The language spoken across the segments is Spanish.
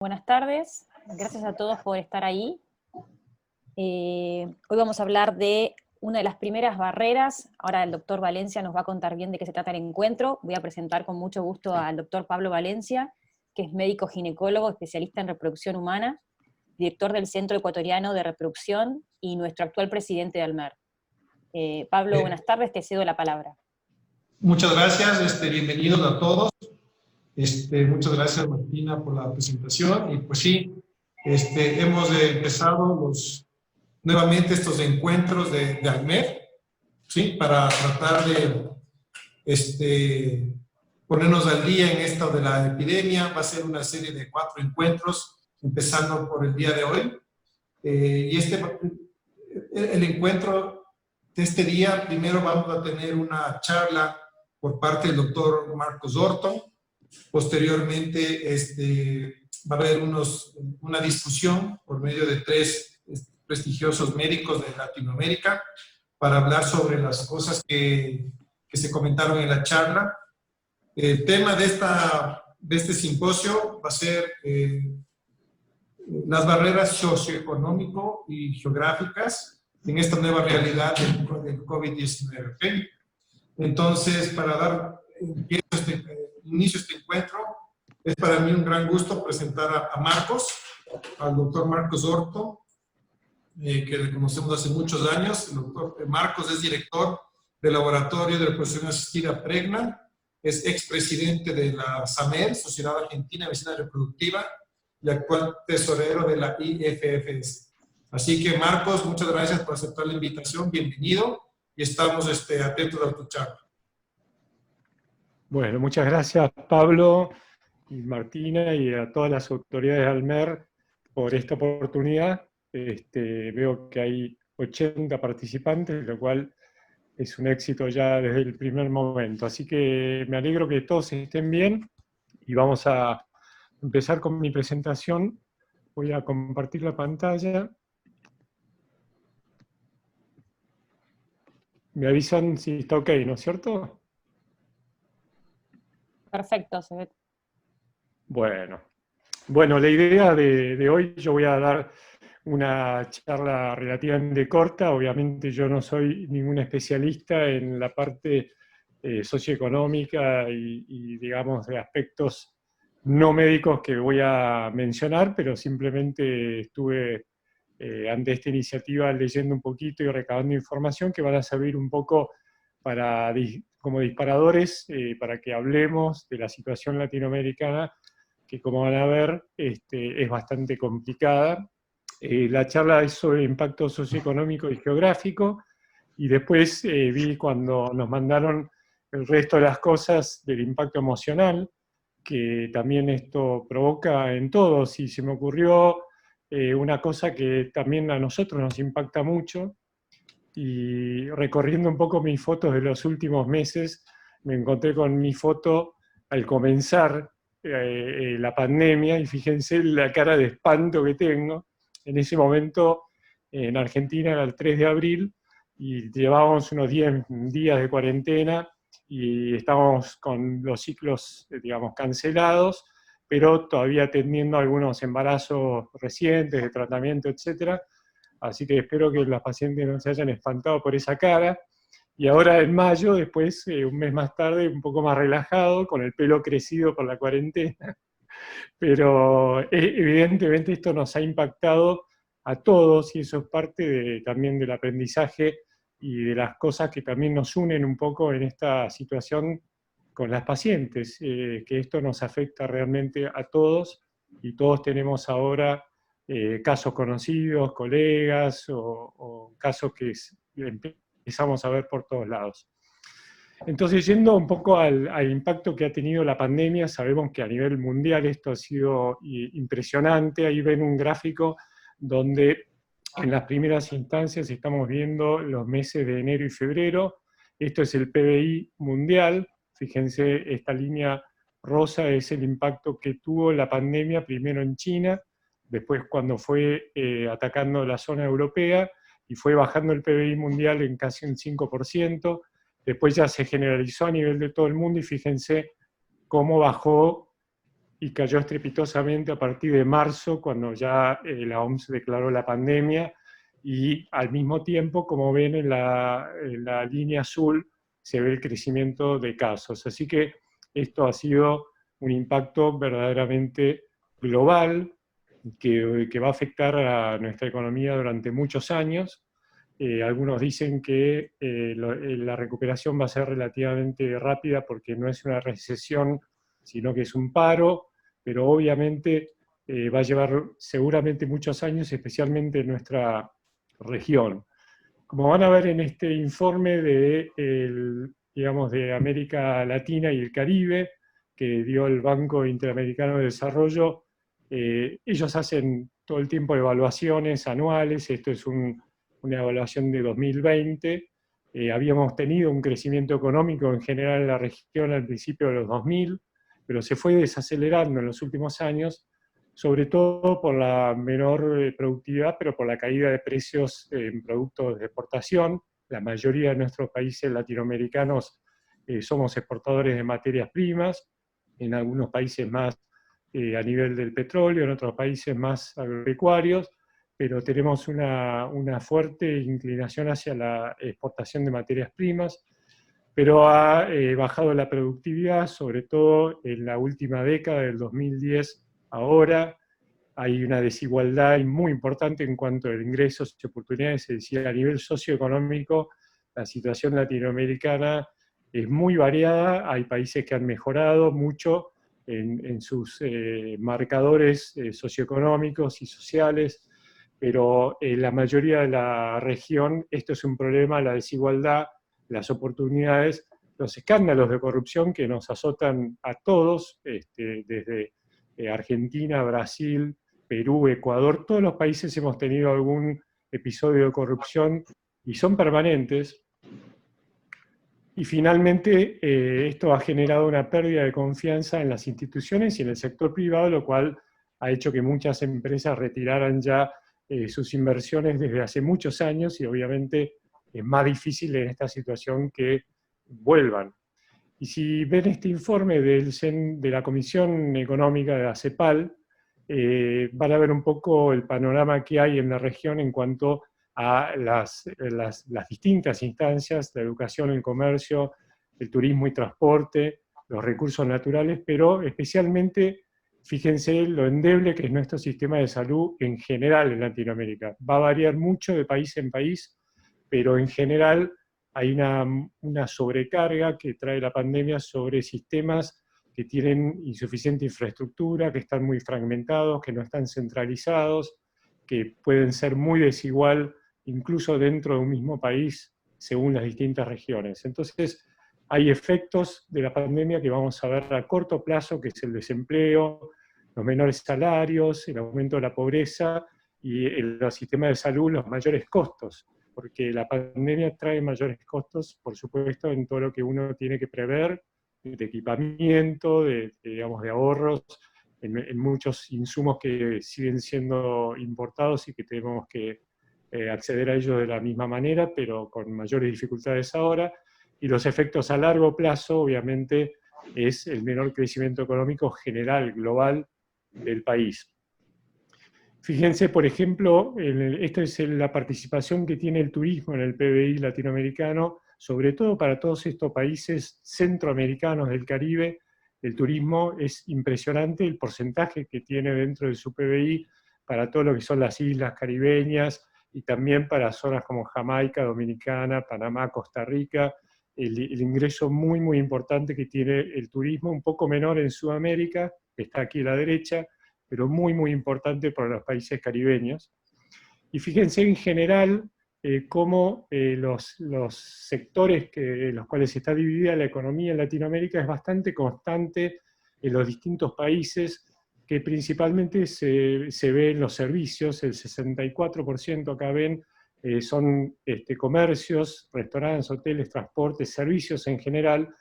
Buenas tardes, gracias a todos por estar ahí. Hoy vamos a hablar de una de las primeras barreras. Ahora el doctor Valencia nos va a contar bien de qué se trata el encuentro. Voy a presentar con mucho gusto al doctor Pablo Valencia, que es médico ginecólogo, especialista en reproducción humana, director del Centro Ecuatoriano de Reproducción y nuestro actual presidente de ALMER. Pablo, buenas tardes, te cedo la palabra. Muchas gracias, bienvenidos a todos. Muchas gracias, Martina, por la presentación. Y pues sí, hemos empezado nuevamente estos encuentros de ALMER, ¿sí? Para tratar de ponernos al día en esto de la epidemia. Va a ser una serie de 4 encuentros, empezando por el día de hoy. El encuentro de este día, primero vamos a tener una charla por parte del doctor Marcos Orton. Posteriormente va a haber una discusión por medio de 3 prestigiosos médicos de Latinoamérica para hablar sobre las cosas que se comentaron en la charla. El tema de este simposio va a ser las barreras socioeconómico y geográficas en esta nueva realidad del COVID-19. ¿Okay? Entonces, para dar inicio a este encuentro, es para mí un gran gusto presentar a Marcos, al doctor Marcos Orton, que le conocemos hace muchos años. El doctor Marcos es director del Laboratorio de Reproducción Asistida Pregna, es expresidente de la SAMER, Sociedad Argentina de Medicina Reproductiva, y actual tesorero de la IFFS. Así que, Marcos, muchas gracias por aceptar la invitación, bienvenido, y estamos atentos a tu charla. Bueno, muchas gracias, Pablo y Martina, y a todas las autoridades de ALMER por esta oportunidad. Veo que hay 80 participantes, lo cual es un éxito ya desde el primer momento. Así que me alegro que todos estén bien y vamos a empezar con mi presentación. Voy a compartir la pantalla. Me avisan si está ok, ¿no es cierto? Perfecto, se ve. Bueno, la idea de hoy, yo voy a dar una charla relativamente corta. Obviamente yo no soy ningún especialista en la parte socioeconómica y digamos de aspectos no médicos que voy a mencionar, pero simplemente estuve ante esta iniciativa leyendo un poquito y recabando información que van a servir un poco como disparadores para que hablemos de la situación latinoamericana, que como van a ver es bastante complicada. La charla es sobre impacto socioeconómico y geográfico, y después vi cuando nos mandaron el resto de las cosas del impacto emocional, que también esto provoca en todos, y se me ocurrió una cosa que también a nosotros nos impacta mucho, y recorriendo un poco mis fotos de los últimos meses, me encontré con mi foto al comenzar la pandemia, y fíjense la cara de espanto que tengo. En ese momento en Argentina era el 3 de abril, y llevábamos unos 10 días de cuarentena, y estábamos con los ciclos, digamos, cancelados, pero todavía teniendo algunos embarazos recientes, de tratamiento, etcétera. Así que espero que las pacientes no se hayan espantado por esa cara. Y ahora en mayo, después, un mes más tarde, un poco más relajado, con el pelo crecido por la cuarentena. Pero evidentemente esto nos ha impactado a todos, y eso es parte también del aprendizaje y de las cosas que también nos unen un poco en esta situación con las pacientes, que esto nos afecta realmente a todos, y todos tenemos ahora casos conocidos, colegas, o casos que empezamos a ver por todos lados. Entonces, yendo un poco al impacto que ha tenido la pandemia, sabemos que a nivel mundial esto ha sido impresionante. Ahí ven un gráfico donde en las primeras instancias estamos viendo los meses de enero y febrero. Esto es el PBI mundial. Fíjense, esta línea rosa es el impacto que tuvo la pandemia primero en China, después cuando fue atacando la zona europea, y fue bajando el PBI mundial en casi un 5%. Después ya se generalizó a nivel de todo el mundo, y fíjense cómo bajó y cayó estrepitosamente a partir de marzo, cuando ya la OMS declaró la pandemia, y al mismo tiempo, como ven en la línea azul, se ve el crecimiento de casos. Así que esto ha sido un impacto verdaderamente global que va a afectar a nuestra economía durante muchos años. Algunos dicen que la recuperación va a ser relativamente rápida porque no es una recesión, sino que es un paro, pero obviamente va a llevar seguramente muchos años, especialmente en nuestra región. Como van a ver en este informe digamos, de América Latina y el Caribe, que dio el Banco Interamericano de Desarrollo, ellos hacen todo el tiempo evaluaciones anuales. Esto es una evaluación de 2020. Habíamos tenido un crecimiento económico en general en la región al principio de los 2000, pero se fue desacelerando en los últimos años, sobre todo por la menor productividad, pero por la caída de precios en productos de exportación. La mayoría de nuestros países latinoamericanos somos exportadores de materias primas, en algunos países más a nivel del petróleo, en otros países más agropecuarios, pero tenemos una fuerte inclinación hacia la exportación de materias primas, pero ha bajado la productividad, sobre todo en la última década, del 2010 ahora. Hay una desigualdad muy importante en cuanto a ingresos y oportunidades. Es decir, a nivel socioeconómico, la situación latinoamericana es muy variada. Hay países que han mejorado mucho en sus marcadores socioeconómicos y sociales, pero en la mayoría de la región esto es un problema: la desigualdad, las oportunidades, los escándalos de corrupción que nos azotan a todos, desde Argentina, Brasil, Perú, Ecuador. Todos los países hemos tenido algún episodio de corrupción y son permanentes. Y finalmente esto ha generado una pérdida de confianza en las instituciones y en el sector privado, lo cual ha hecho que muchas empresas retiraran ya sus inversiones desde hace muchos años, y obviamente es más difícil en esta situación que vuelvan. Y si ven este informe de la Comisión Económica de la CEPAL, van a ver un poco el panorama que hay en la región en cuanto a las distintas instancias: la educación, el comercio, el turismo y transporte, los recursos naturales, pero especialmente, fíjense lo endeble que es nuestro sistema de salud en general en Latinoamérica. Va a variar mucho de país en país, pero en general hay una sobrecarga que trae la pandemia sobre sistemas que tienen insuficiente infraestructura, que están muy fragmentados, que no están centralizados, que pueden ser muy desigual incluso dentro de un mismo país según las distintas regiones. Entonces, hay efectos de la pandemia que vamos a ver a corto plazo, que es el desempleo, los menores salarios, el aumento de la pobreza y el sistema de salud, los mayores costos, porque la pandemia trae mayores costos, por supuesto, en todo lo que uno tiene que prever, de equipamiento, digamos, de ahorros, en muchos insumos que siguen siendo importados y que tenemos que acceder a ellos de la misma manera, pero con mayores dificultades ahora. Y los efectos a largo plazo, obviamente, es el menor crecimiento económico general, global, del país. Fíjense, por ejemplo, esta es la participación que tiene el turismo en el PBI latinoamericano, sobre todo para todos estos países centroamericanos del Caribe. El turismo es impresionante, el porcentaje que tiene dentro de su PBI para todo lo que son las islas caribeñas, y también para zonas como Jamaica, Dominicana, Panamá, Costa Rica. El ingreso muy, muy importante que tiene el turismo, un poco menor en Sudamérica, que está aquí a la derecha, pero muy, muy importante para los países caribeños. Y fíjense en general cómo los sectores en los cuales está dividida la economía en Latinoamérica es bastante constante en los distintos países, que principalmente se ve en los servicios. El 64% acá ven son comercios, restaurantes, hoteles, transportes, servicios en general.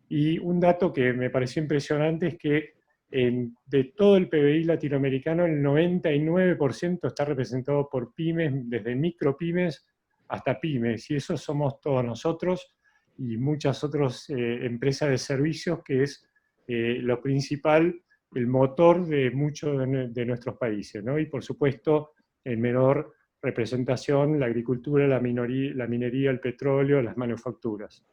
Y un dato que me pareció impresionante es que de todo el PBI latinoamericano, el 99% está representado por pymes, desde micropymes hasta pymes, y eso somos todos nosotros y muchas otras empresas de servicios, que es lo principal el motor de muchos de nuestros países, ¿no? Y por supuesto, en menor representación, la agricultura, la minería, el petróleo, las manufacturas.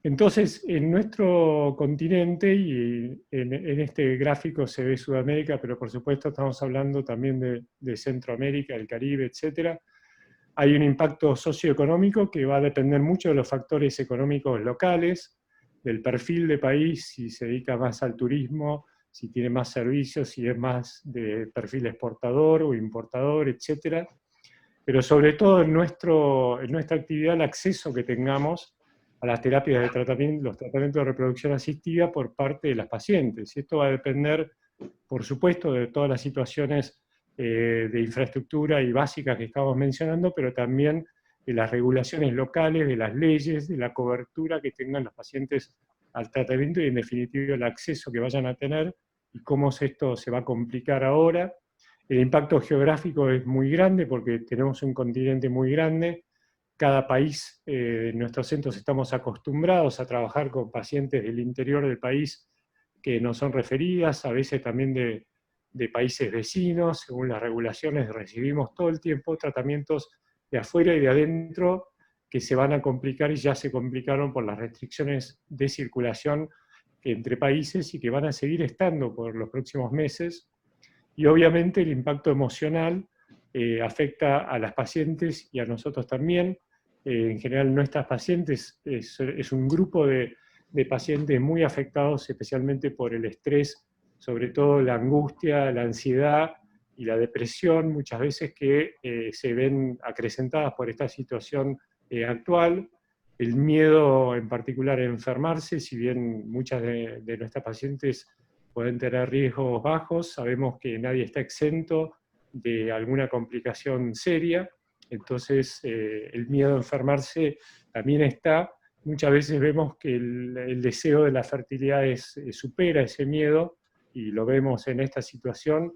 Entonces, en nuestro continente, y en este gráfico se ve Sudamérica, pero por supuesto estamos hablando también de Centroamérica, el Caribe, etc., hay un impacto socioeconómico que va a depender mucho de los factores económicos locales, del perfil de país, si se dedica más al turismo, si tiene más servicios, si es más de perfil exportador o importador, etc. Pero sobre todo en nuestra actividad, el acceso que tengamos a las terapias de tratamiento, los tratamientos de reproducción asistida por parte de las pacientes. Y esto va a depender, por supuesto, de todas las situaciones de infraestructura y básicas que estamos mencionando, pero también de las regulaciones locales, de las leyes, de la cobertura que tengan los pacientes al tratamiento y en definitiva el acceso que vayan a tener y cómo esto se va a complicar ahora. El impacto geográfico es muy grande porque tenemos un continente muy grande. Cada país, en nuestros centros estamos acostumbrados a trabajar con pacientes del interior del país que no son referidas, a veces también de países vecinos. Según las regulaciones recibimos todo el tiempo tratamientos de afuera y de adentro que se van a complicar y ya se complicaron por las restricciones de circulación entre países y que van a seguir estando por los próximos meses. Y obviamente el impacto emocional afecta a las pacientes y a nosotros también. En general nuestras pacientes es un grupo de pacientes muy afectados especialmente por el estrés, sobre todo la angustia, la ansiedad y la depresión, muchas veces que se ven acrecentadas por esta situación actual. El miedo en particular a enfermarse, si bien muchas de nuestras pacientes pueden tener riesgos bajos, sabemos que nadie está exento de alguna complicación seria, entonces el miedo a enfermarse también está. Muchas veces vemos que el deseo de la fertilidad supera ese miedo, y lo vemos en esta situación,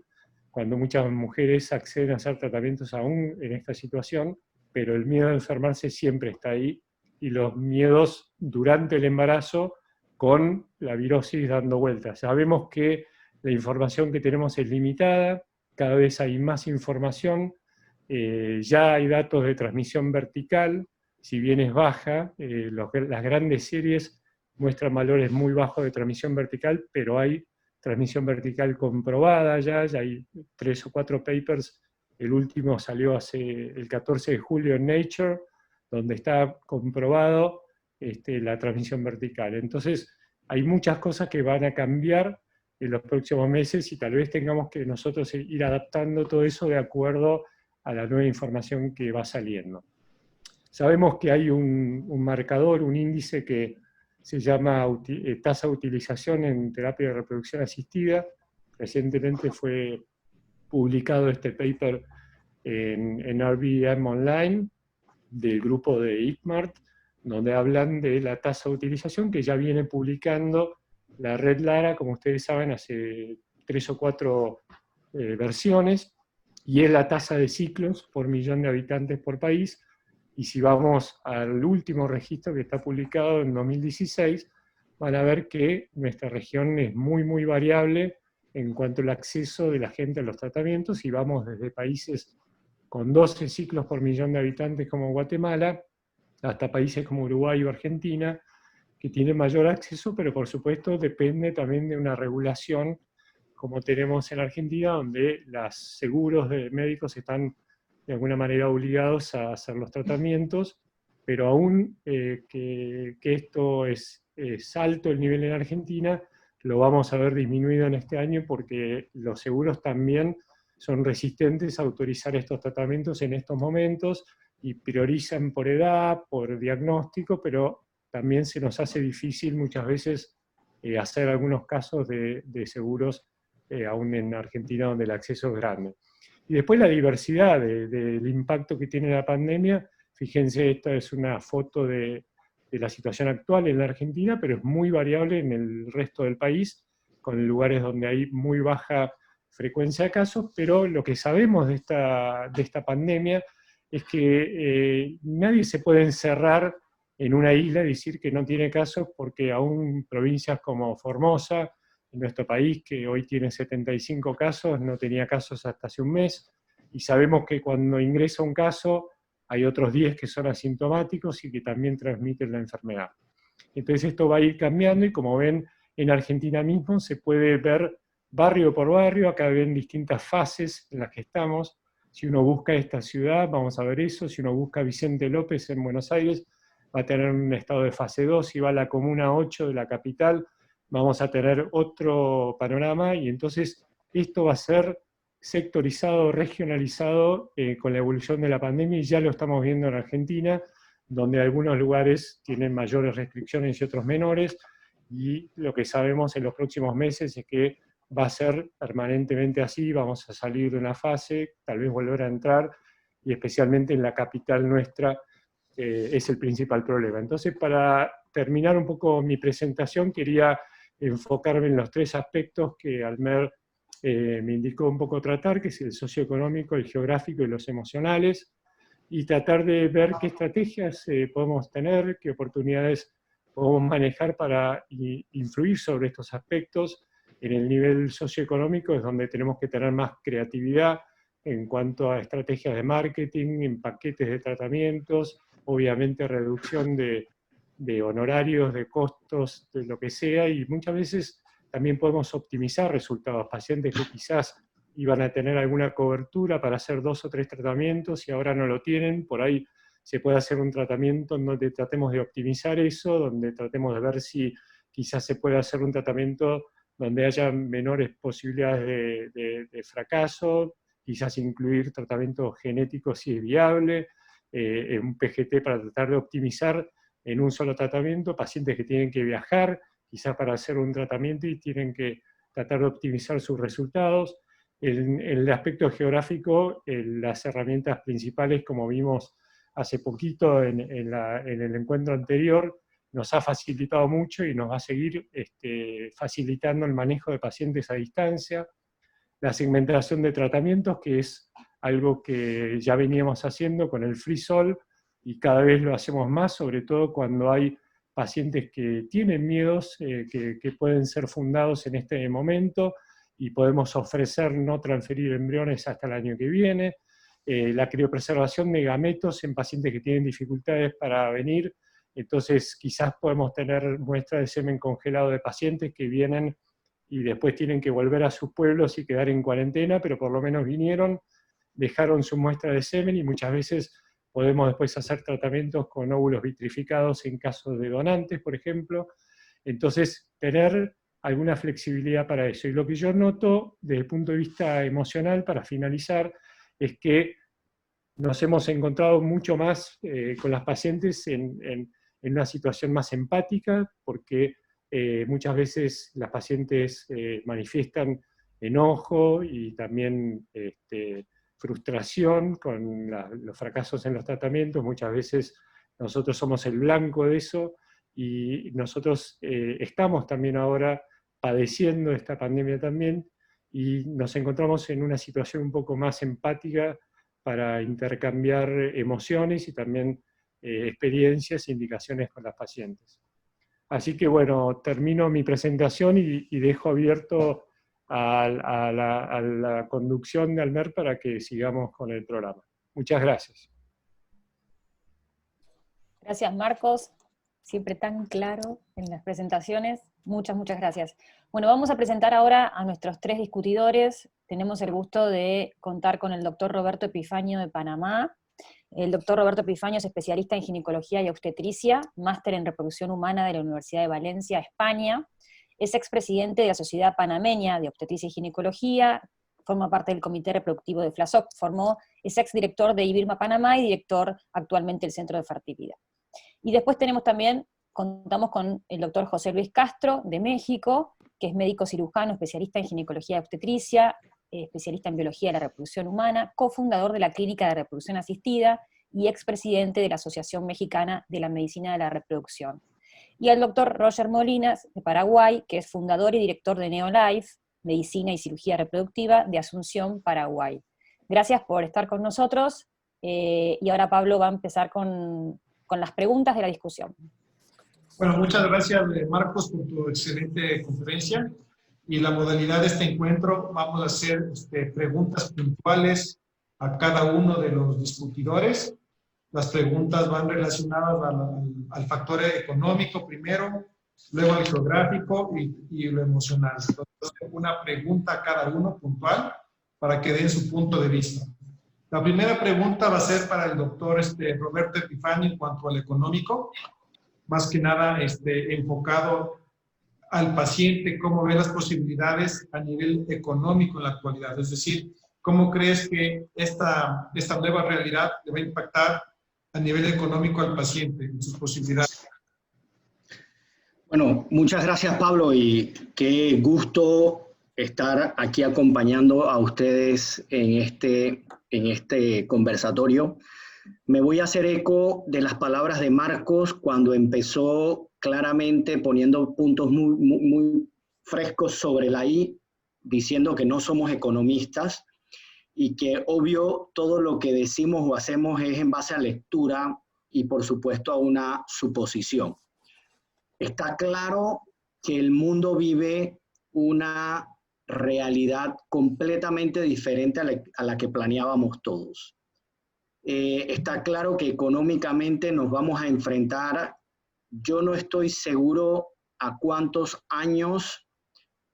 cuando muchas mujeres acceden a hacer tratamientos aún en esta situación, pero el miedo a enfermarse siempre está ahí, y los miedos durante el embarazo con la virosis dando vueltas. Sabemos que la información que tenemos es limitada, cada vez hay más información, ya hay datos de transmisión vertical, si bien es baja, las grandes series muestran valores muy bajos de transmisión vertical, pero hay transmisión vertical comprobada ya hay 3 o 4 papers, el último salió el 14 de julio en Nature, donde está comprobado la transmisión vertical. Entonces, hay muchas cosas que van a cambiar en los próximos meses y tal vez tengamos que nosotros ir adaptando todo eso de acuerdo a la nueva información que va saliendo. Sabemos que hay un marcador, un índice que se llama tasa de utilización en terapia de reproducción asistida. Recientemente fue publicado este paper en RBM Online del grupo de ICMART, donde hablan de la tasa de utilización que ya viene publicando la red LARA, como ustedes saben, hace 3 o 4 versiones, y es la tasa de ciclos por millón de habitantes por país. Y si vamos al último registro que está publicado en 2016, van a ver que nuestra región es muy, muy variable en cuanto al acceso de la gente a los tratamientos, y vamos desde países con 12 ciclos por millón de habitantes como Guatemala, hasta países como Uruguay o Argentina, que tienen mayor acceso, pero por supuesto depende también de una regulación como tenemos en Argentina, donde los seguros de médicos están de alguna manera obligados a hacer los tratamientos, pero aún que esto es alto el nivel en Argentina, lo vamos a ver disminuido en este año porque los seguros también son resistentes a autorizar estos tratamientos en estos momentos y priorizan por edad, por diagnóstico, pero también se nos hace difícil muchas veces hacer algunos casos de seguros aún en Argentina donde el acceso es grande. Y después la diversidad del impacto que tiene la pandemia. Fíjense, esta es una foto de la situación actual en la Argentina, pero es muy variable en el resto del país, con lugares donde hay muy baja frecuencia de casos, pero lo que sabemos de esta pandemia es que nadie se puede encerrar en una isla y decir que no tiene casos, porque aún provincias como Formosa, en nuestro país, que hoy tiene 75 casos, no tenía casos hasta hace un mes, y sabemos que cuando ingresa un caso, hay otros 10 que son asintomáticos y que también transmiten la enfermedad. Entonces esto va a ir cambiando, y como ven, en Argentina mismo se puede ver barrio por barrio, acá ven distintas fases en las que estamos. Si uno busca esta ciudad, vamos a ver eso. Si uno busca Vicente López en Buenos Aires, va a tener un estado de fase 2. Si va a la comuna 8 de la capital, vamos a tener otro panorama, y entonces esto va a ser sectorizado, regionalizado con la evolución de la pandemia, y ya lo estamos viendo en Argentina, donde algunos lugares tienen mayores restricciones y otros menores, y lo que sabemos en los próximos meses es que va a ser permanentemente así, vamos a salir de una fase, tal vez volver a entrar, y especialmente en la capital nuestra es el principal problema. Entonces, para terminar un poco mi presentación, quería enfocarme en los 3 aspectos que Almer me indicó un poco tratar, que es el socioeconómico, el geográfico y los emocionales, y tratar de ver qué estrategias podemos tener, qué oportunidades podemos manejar para influir sobre estos aspectos. En el nivel socioeconómico es donde tenemos que tener más creatividad en cuanto a estrategias de marketing, en paquetes de tratamientos, obviamente reducción de honorarios, de costos, de lo que sea, y muchas veces también podemos optimizar resultados. Pacientes que quizás iban a tener alguna cobertura para hacer 2 o 3 tratamientos y ahora no lo tienen, por ahí se puede hacer un tratamiento en donde tratemos de optimizar eso, donde tratemos de ver si quizás se puede hacer un tratamiento donde haya menores posibilidades de fracaso, quizás incluir tratamientos genéticos si es viable, un PGT para tratar de optimizar en un solo tratamiento, pacientes que tienen que viajar, quizás para hacer un tratamiento y tienen que tratar de optimizar sus resultados. En el aspecto geográfico, las herramientas principales, como vimos hace poquito en el encuentro anterior, nos ha facilitado mucho y nos va a seguir facilitando el manejo de pacientes a distancia. La segmentación de tratamientos, que es algo que ya veníamos haciendo con el Freesol, y cada vez lo hacemos más, sobre todo cuando hay pacientes que tienen miedos que pueden ser fundados en este momento, y podemos ofrecer no transferir embriones hasta el año que viene. La criopreservación de gametos en pacientes que tienen dificultades para venir, entonces quizás podemos tener muestras de semen congelado de pacientes que vienen y después tienen que volver a sus pueblos y quedar en cuarentena, pero por lo menos vinieron, dejaron su muestra de semen, y muchas veces podemos después hacer tratamientos con óvulos vitrificados en casos de donantes, por ejemplo. Entonces, tener alguna flexibilidad para eso. Y lo que yo noto desde el punto de vista emocional, para finalizar, es que nos hemos encontrado mucho más con las pacientes en una situación más empática, porque muchas veces las pacientes manifiestan enojo y también frustración con los fracasos en los tratamientos. Muchas veces nosotros somos el blanco de eso, y nosotros estamos también ahora padeciendo esta pandemia también, y nos encontramos en una situación un poco más empática para intercambiar emociones y también experiencias e indicaciones con las pacientes. Así que bueno, termino mi presentación y dejo abierto a la conducción de Almer para que sigamos con el programa. Muchas gracias. Gracias, Marcos. Siempre tan claro en las presentaciones. Muchas, muchas gracias. Bueno, vamos a presentar ahora a nuestros 3 discutidores. Tenemos el gusto de contar con el doctor Roberto Epifanio de Panamá. El doctor Roberto Epifanio es especialista en ginecología y obstetricia, máster en reproducción humana de la Universidad de Valencia, España. Es expresidente de la Sociedad Panameña de Obstetricia y Ginecología, forma parte del Comité Reproductivo de FLASOC, es exdirector de IBIRMA Panamá y director actualmente del Centro de Fertilidad. Y después contamos con el doctor José Luis Castro, de México, que es médico cirujano, especialista en ginecología y obstetricia, especialista en biología de la reproducción humana, cofundador de la Clínica de Reproducción Asistida y expresidente de la Asociación Mexicana de la Medicina de la Reproducción. Y al doctor Roger Molinas, de Paraguay, que es fundador y director de Neolife, Medicina y Cirugía Reproductiva, de Asunción, Paraguay. Gracias por estar con nosotros, y ahora Pablo va a empezar con las preguntas de la discusión. Bueno, muchas gracias, Marcos, por tu excelente conferencia. Y la modalidad de este encuentro, vamos a hacer preguntas puntuales a cada uno de los discutidores. Las preguntas van relacionadas al factor económico primero, luego al geográfico y lo emocional. Entonces, una pregunta a cada uno puntual para que den su punto de vista. La primera pregunta va a ser para el doctor Roberto Epifanio en cuanto al económico, más que nada enfocado al paciente, cómo ve las posibilidades a nivel económico en la actualidad. Es decir, ¿cómo crees que esta nueva realidad le va a impactar a nivel económico al paciente en sus posibilidades? Bueno, muchas gracias, Pablo, y qué gusto estar aquí acompañando a ustedes en este conversatorio. Me voy a hacer eco de las palabras de Marcos cuando empezó claramente poniendo puntos muy frescos sobre la I, diciendo que no somos economistas y que obvio todo lo que decimos o hacemos es en base a lectura y por supuesto a una suposición. Está claro que el mundo vive una realidad completamente diferente a la que planeábamos todos. Está claro que económicamente nos vamos a enfrentar, yo no estoy seguro a cuántos años,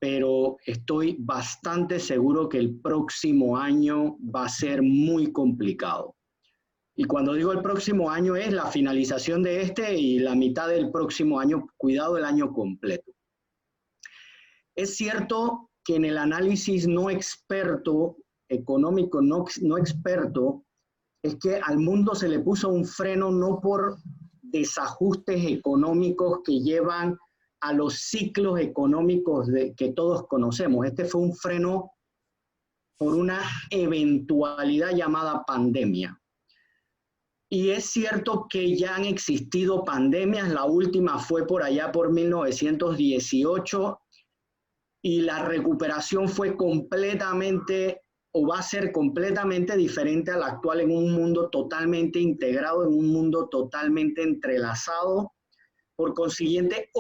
pero estoy bastante seguro que el próximo año va a ser muy complicado. Y cuando digo el próximo año es la finalización de este y la mitad del próximo año, cuidado el año completo. Es cierto que en el análisis no experto, económico no experto, es que al mundo se le puso un freno no por desajustes económicos que llevan a los ciclos económicos que todos conocemos. Este fue un freno por una eventualidad llamada pandemia. Y es cierto que ya han existido pandemias, la última fue por allá por 1918 y la recuperación fue completamente o va a ser completamente diferente a la actual en un mundo totalmente integrado, en un mundo totalmente entrelazado. Por consiguiente,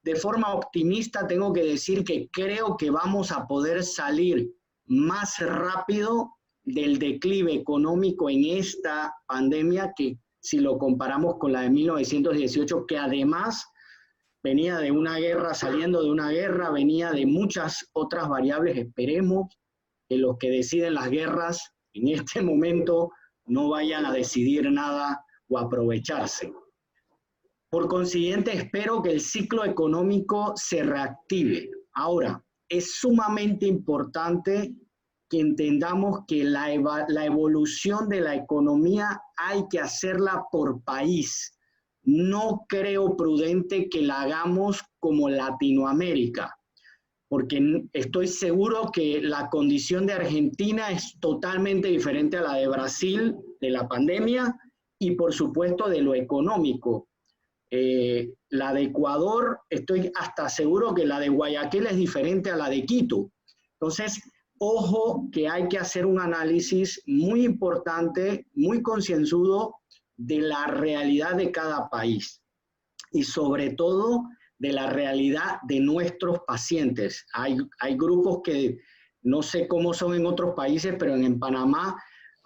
de forma optimista tengo que decir que creo que vamos a poder salir más rápido del declive económico en esta pandemia que si lo comparamos con la de 1918, que además venía de una guerra, saliendo de una guerra, venía de muchas otras variables. Esperemos que los que deciden las guerras en este momento no vayan a decidir nada o aprovecharse. Por consiguiente, espero que el ciclo económico se reactive. Ahora, es sumamente importante que entendamos que la evolución de la economía hay que hacerla por país. No creo prudente que la hagamos como Latinoamérica, porque estoy seguro que la condición de Argentina es totalmente diferente a la de Brasil, de la pandemia, y por supuesto de lo económico. La de Ecuador, estoy hasta seguro que la de Guayaquil es diferente a la de Quito. Entonces, ojo que hay que hacer un análisis muy importante, muy concienzudo de la realidad de cada país y sobre todo de la realidad de nuestros pacientes. Hay grupos que no sé cómo son en otros países, pero en Panamá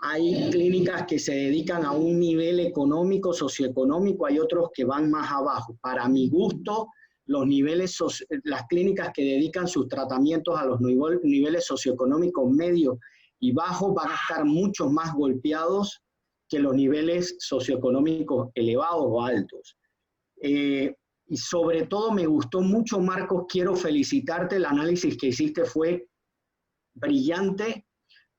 hay clínicas que se dedican a un nivel económico, socioeconómico, hay otros que van más abajo. Para mi gusto, las clínicas que dedican sus tratamientos a los niveles socioeconómicos medios y bajos van a estar mucho más golpeados que los niveles socioeconómicos elevados o altos. Y sobre todo me gustó mucho, Marcos, quiero felicitarte, el análisis que hiciste fue brillante,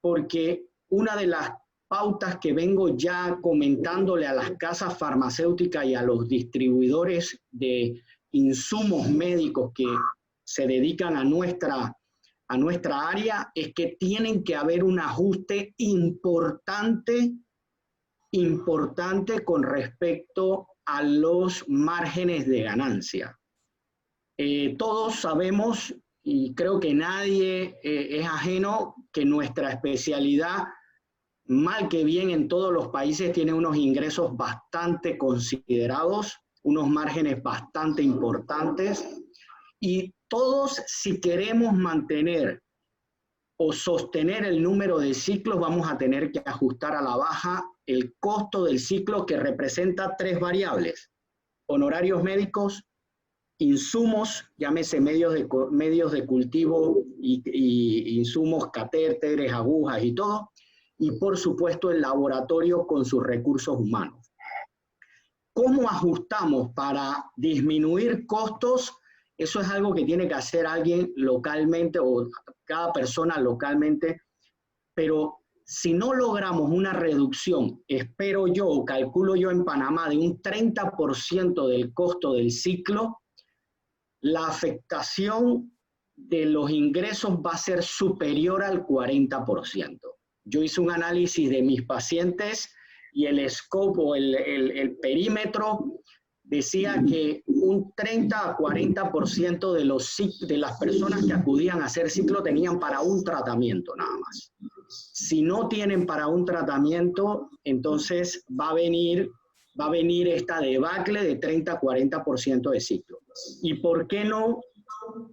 porque una de las pautas que vengo ya comentándole a las casas farmacéuticas y a los distribuidores de insumos médicos que se dedican a nuestra área es que tienen que haber un ajuste importante con respecto a los márgenes de ganancia. Todos sabemos, y creo que nadie es ajeno, que nuestra especialidad, mal que bien en todos los países, tiene unos ingresos bastante considerados, unos márgenes bastante importantes, y todos, si queremos mantener o sostener el número de ciclos, vamos a tener que ajustar a la baja el costo del ciclo, que representa 3 variables: honorarios médicos, insumos, llámese medios de cultivo y insumos, catéteres, agujas y todo, y por supuesto el laboratorio con sus recursos humanos. ¿Cómo ajustamos para disminuir costos? Eso es algo que tiene que hacer alguien localmente o cada persona localmente, pero si no logramos una reducción, espero yo o calculo yo en Panamá, de un 30% del costo del ciclo, la afectación de los ingresos va a ser superior al 40%. Yo hice un análisis de mis pacientes y el scope o el perímetro decía que un 30 a 40% de las personas que acudían a hacer ciclo tenían para un tratamiento nada más. Si no tienen para un tratamiento, entonces va a venir esta debacle de 30 a 40% de ciclo. ¿Y por qué no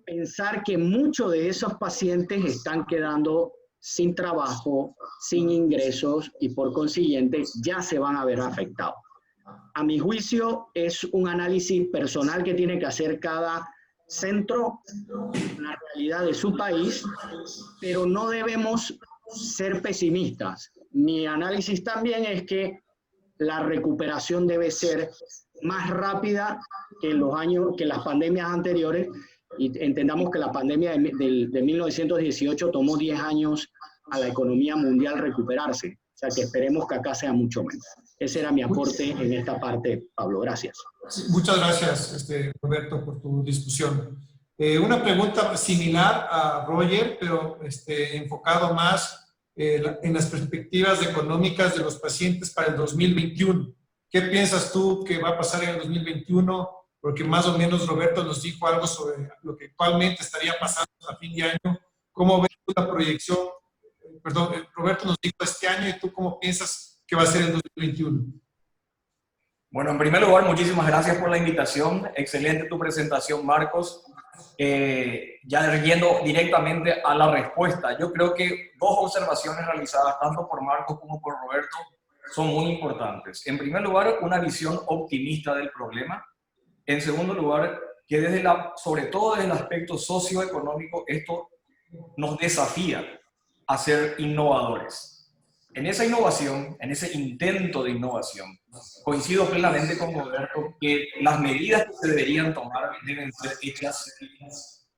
pensar que muchos de esos pacientes están quedando sin trabajo, sin ingresos y por consiguiente ya se van a ver afectados? A mi juicio es un análisis personal que tiene que hacer cada centro en la realidad de su país, pero no debemos ser pesimistas. Mi análisis también es que la recuperación debe ser más rápida que las pandemias anteriores, y entendamos que la pandemia de 1918 tomó 10 años a la economía mundial recuperarse, o sea que esperemos que acá sea mucho menos. Ese era mi aporte en esta parte, Pablo. Gracias. Sí, muchas gracias, Roberto, por tu discusión. Una pregunta similar a Roger, pero enfocado más en las perspectivas económicas de los pacientes para el 2021. ¿Qué piensas tú que va a pasar en el 2021? Porque más o menos Roberto nos dijo algo sobre lo que actualmente estaría pasando a fin de año. ¿Cómo ves la proyección? Perdón, Roberto nos dijo este año, ¿y tú cómo piensas que va a ser el 2021? Bueno, en primer lugar, muchísimas gracias por la invitación. Excelente tu presentación, Marcos. Ya yendo directamente a la respuesta, yo creo que 2 observaciones realizadas tanto por Marcos como por Roberto son muy importantes. En primer lugar, una visión optimista del problema. En segundo lugar, que sobre todo desde el aspecto socioeconómico, esto nos desafía a ser innovadores. En esa innovación, en ese intento de innovación, coincido plenamente con Roberto que las medidas que se deberían tomar deben ser hechas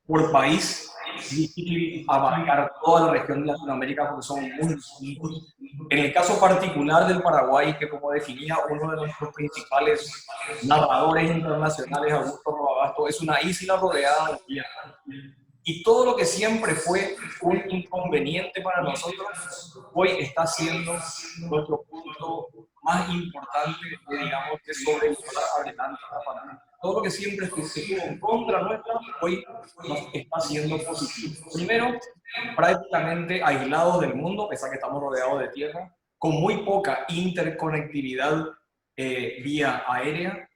por país, y abarcar toda la región de Latinoamérica porque son muy distintos. En el caso particular del Paraguay, que como definía uno de nuestros principales narradores internacionales, Augusto Robabasto, es una isla rodeada de tierra. Y todo lo que siempre fue un inconveniente para nosotros, hoy está siendo nuestro punto más importante, digamos, de sobrellevar adelante la pandemia. Todo lo que siempre estuvo en contra nuestra, hoy nos está haciendo positivo. Primero, prácticamente aislados del mundo, pese a que estamos rodeados de tierra, con muy poca interconectividad vía aérea,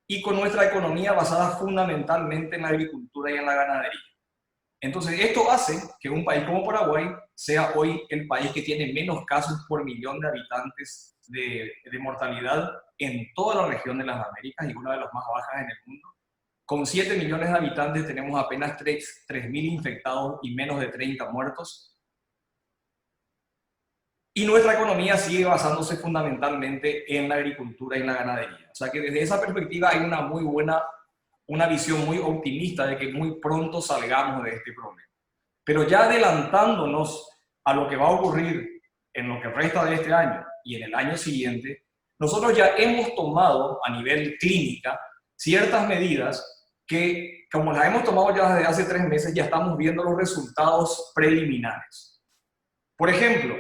y con nuestra economía basada fundamentalmente en la agricultura y en la ganadería. Entonces, esto hace que un país como Paraguay sea hoy el país que tiene menos casos por millón de habitantes de mortalidad en toda la región de las Américas y una de las más bajas en el mundo. Con 7 millones de habitantes tenemos apenas 3.000 infectados y menos de 30 muertos. Y nuestra economía sigue basándose fundamentalmente en la agricultura y la ganadería. O sea que desde esa perspectiva hay una visión muy optimista de que muy pronto salgamos de este problema. Pero ya adelantándonos a lo que va a ocurrir en lo que resta de este año y en el año siguiente, nosotros ya hemos tomado a nivel clínica ciertas medidas que, como las hemos tomado ya desde hace 3 meses, ya estamos viendo los resultados preliminares. Por ejemplo,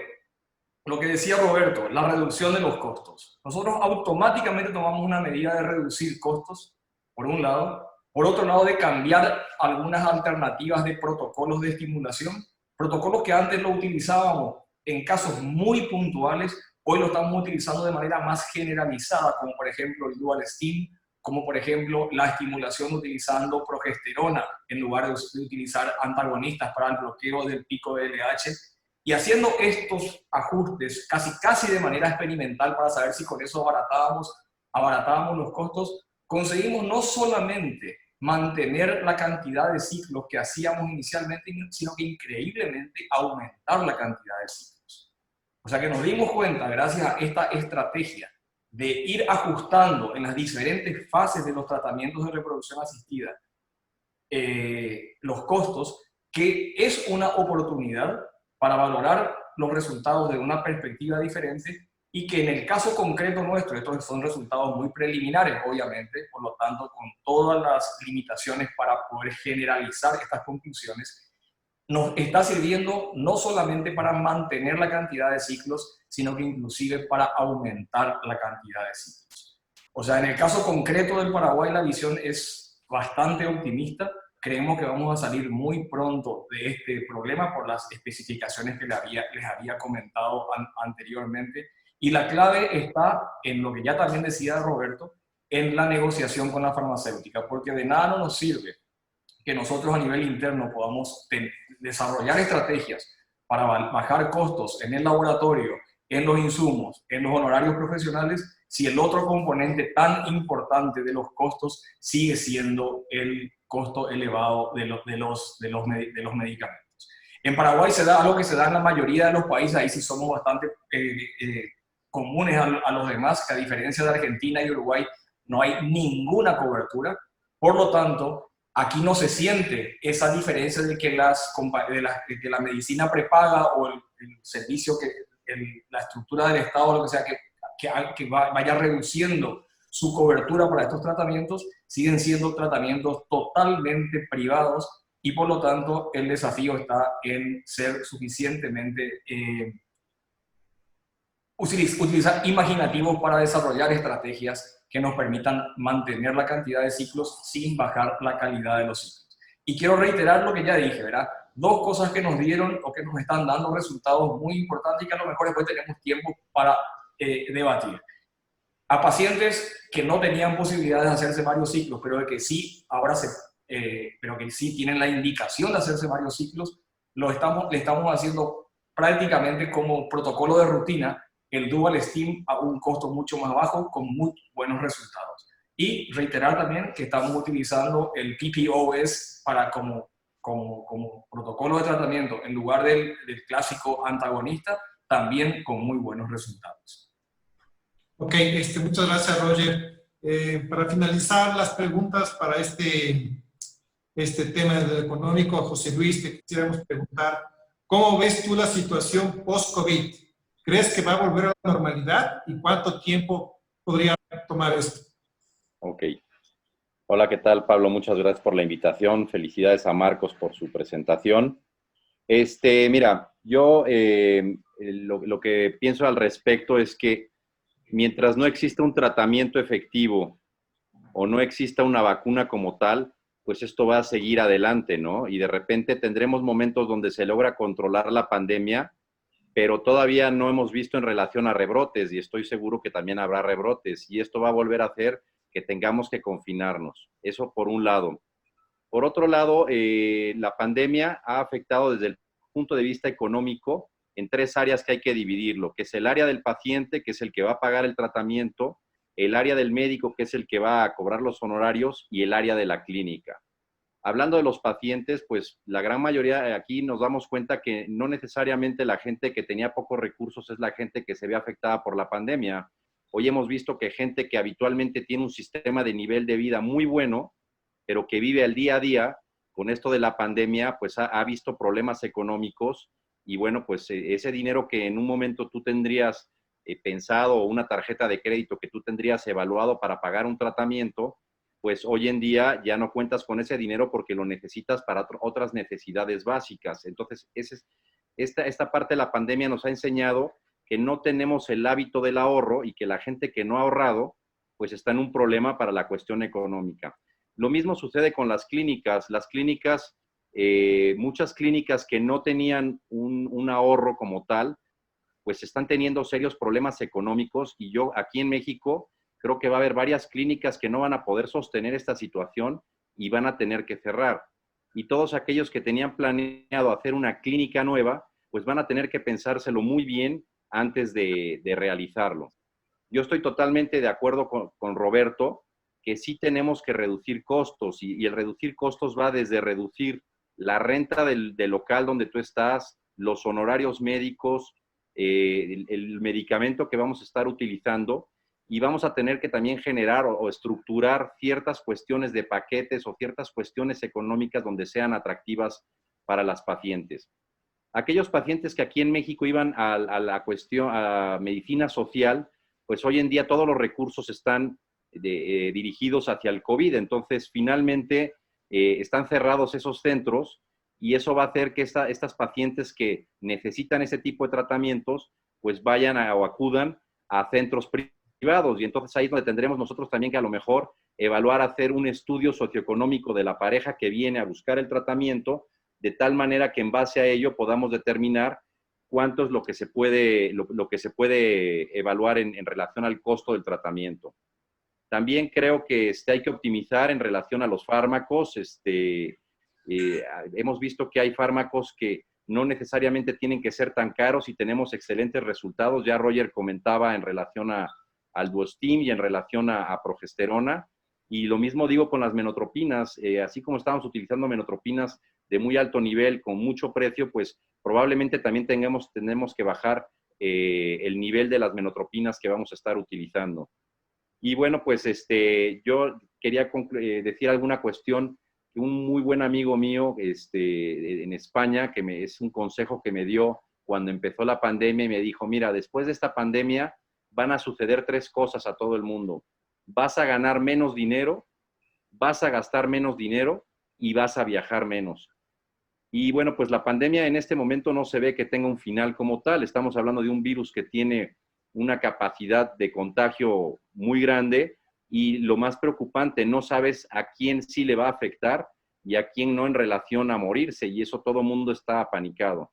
lo que decía Roberto, la reducción de los costos. Nosotros automáticamente tomamos una medida de reducir costos, por un lado. Por otro lado, de cambiar algunas alternativas de protocolos de estimulación. Protocolos que antes lo utilizábamos en casos muy puntuales, hoy lo estamos utilizando de manera más generalizada, como por ejemplo el Dual Steam, como por ejemplo la estimulación utilizando progesterona en lugar de utilizar antagonistas para el bloqueo del pico de LH, y haciendo estos ajustes casi de manera experimental para saber si con eso abaratábamos los costos, conseguimos no solamente mantener la cantidad de ciclos que hacíamos inicialmente, sino que increíblemente aumentar la cantidad de ciclos. O sea que nos dimos cuenta, gracias a esta estrategia de ir ajustando en las diferentes fases de los tratamientos de reproducción asistida los costos, que es una oportunidad para valorar los resultados de una perspectiva diferente, y que en el caso concreto nuestro, estos son resultados muy preliminares, obviamente, por lo tanto, con todas las limitaciones para poder generalizar estas conclusiones, nos está sirviendo no solamente para mantener la cantidad de ciclos, sino que inclusive para aumentar la cantidad de ciclos. O sea, en el caso concreto del Paraguay, la visión es bastante optimista. Creemos que vamos a salir muy pronto de este problema por las especificaciones que les había comentado anteriormente. Y la clave está en lo que ya también decía Roberto, en la negociación con la farmacéutica, porque de nada no nos sirve que nosotros a nivel interno podamos desarrollar estrategias para bajar costos en el laboratorio, en los insumos, en los honorarios profesionales, si el otro componente tan importante de los costos sigue siendo el costo elevado de los medicamentos. En Paraguay se da algo que se da en la mayoría de los países, ahí sí somos bastante comunes a los demás, que a diferencia de Argentina y Uruguay no hay ninguna cobertura. Por lo tanto, aquí no se siente esa diferencia de que la medicina prepaga o el servicio, la estructura del Estado, lo que sea, que vaya reduciendo su cobertura para estos tratamientos. Siguen siendo tratamientos totalmente privados, y por lo tanto el desafío está en ser suficientemente utilizar imaginativos para desarrollar estrategias que nos permitan mantener la cantidad de ciclos sin bajar la calidad de los ciclos. Y quiero reiterar lo que ya dije, ¿verdad? Dos cosas que nos dieron o que nos están dando resultados muy importantes y que a lo mejor después tenemos tiempo para debatir. A pacientes que no tenían posibilidades de hacerse varios ciclos, pero que sí tienen la indicación de hacerse varios ciclos, le estamos haciendo prácticamente como protocolo de rutina el Dual Steam a un costo mucho más bajo, con muy buenos resultados. Y reiterar también que estamos utilizando el PPOS como protocolo de tratamiento en lugar del clásico antagonista, también con muy buenos resultados. Ok, muchas gracias, Roger. Para finalizar las preguntas para este tema del económico, José Luis, te quisiéramos preguntar, ¿cómo ves tú la situación post-COVID? ¿Crees que va a volver a la normalidad? ¿Y cuánto tiempo podría tomar esto? Ok. Hola, ¿qué tal, Pablo? Muchas gracias por la invitación. Felicidades a Marcos por su presentación. Mira, yo lo que pienso al respecto es que mientras no exista un tratamiento efectivo o no exista una vacuna como tal, pues esto va a seguir adelante, ¿no? Y de repente tendremos momentos donde se logra controlar la pandemia, pero todavía no hemos visto en relación a rebrotes, y estoy seguro que también habrá rebrotes, y esto va a volver a hacer que tengamos que confinarnos. Eso por un lado. Por otro lado, la pandemia ha afectado desde el punto de vista económico en tres áreas que hay que dividirlo, que es el área del paciente, que es el que va a pagar el tratamiento, el área del médico, que es el que va a cobrar los honorarios, y el área de la clínica. Hablando de los pacientes, pues la gran mayoría aquí nos damos cuenta que no necesariamente la gente que tenía pocos recursos es la gente que se ve afectada por la pandemia. Hoy hemos visto que gente que habitualmente tiene un sistema de nivel de vida muy bueno, pero que vive al día a día, con esto de la pandemia, pues ha visto problemas económicos, y bueno, pues ese dinero que en un momento tú tendrías pensado, o una tarjeta de crédito que tú tendrías evaluado para pagar un tratamiento, pues hoy en día ya no cuentas con ese dinero porque lo necesitas para otras necesidades básicas. Entonces, esta parte de la pandemia nos ha enseñado que no tenemos el hábito del ahorro, y que la gente que no ha ahorrado, pues está en un problema para la cuestión económica. Lo mismo sucede con las clínicas. Las clínicas, muchas clínicas que no tenían un ahorro como tal, pues están teniendo serios problemas económicos. Y yo aquí en México Creo que va a haber varias clínicas que no van a poder sostener esta situación y van a tener que cerrar. Y todos aquellos que tenían planeado hacer una clínica nueva, pues van a tener que pensárselo muy bien antes de realizarlo. Yo estoy totalmente de acuerdo con Roberto, que sí tenemos que reducir costos, y el reducir costos va desde reducir la renta del local donde tú estás, los honorarios médicos, el medicamento que vamos a estar utilizando, y vamos a tener que también generar o estructurar ciertas cuestiones de paquetes o ciertas cuestiones económicas donde sean atractivas para las pacientes. Aquellos pacientes que aquí en México iban a la cuestión, a medicina social, pues hoy en día todos los recursos están dirigidos hacia el COVID, entonces finalmente están cerrados esos centros y eso va a hacer que estas pacientes que necesitan ese tipo de tratamientos, pues vayan o acudan a centros privados, y entonces ahí es donde tendremos nosotros también que a lo mejor evaluar, hacer un estudio socioeconómico de la pareja que viene a buscar el tratamiento, de tal manera que en base a ello podamos determinar cuánto es lo que se puede evaluar en relación al costo del tratamiento. También creo que hay que optimizar en relación a los fármacos. Hemos visto que hay fármacos que no necesariamente tienen que ser tan caros y tenemos excelentes resultados. Ya Roger comentaba en relación al Duostim y en relación a progesterona. Y lo mismo digo con las menotropinas. Así como estamos utilizando menotropinas de muy alto nivel, con mucho precio, pues probablemente también tenemos que bajar el nivel de las menotropinas que vamos a estar utilizando. Y bueno, pues yo quería decir alguna cuestión que un muy buen amigo mío en España, es un consejo que me dio cuando empezó la pandemia, y me dijo, mira, después de esta pandemia van a suceder 3 cosas a todo el mundo. Vas a ganar menos dinero, vas a gastar menos dinero y vas a viajar menos. Y bueno, pues la pandemia en este momento no se ve que tenga un final como tal. Estamos hablando de un virus que tiene una capacidad de contagio muy grande, y lo más preocupante, no sabes a quién sí le va a afectar y a quién no en relación a morirse, y eso todo el mundo está apanicado.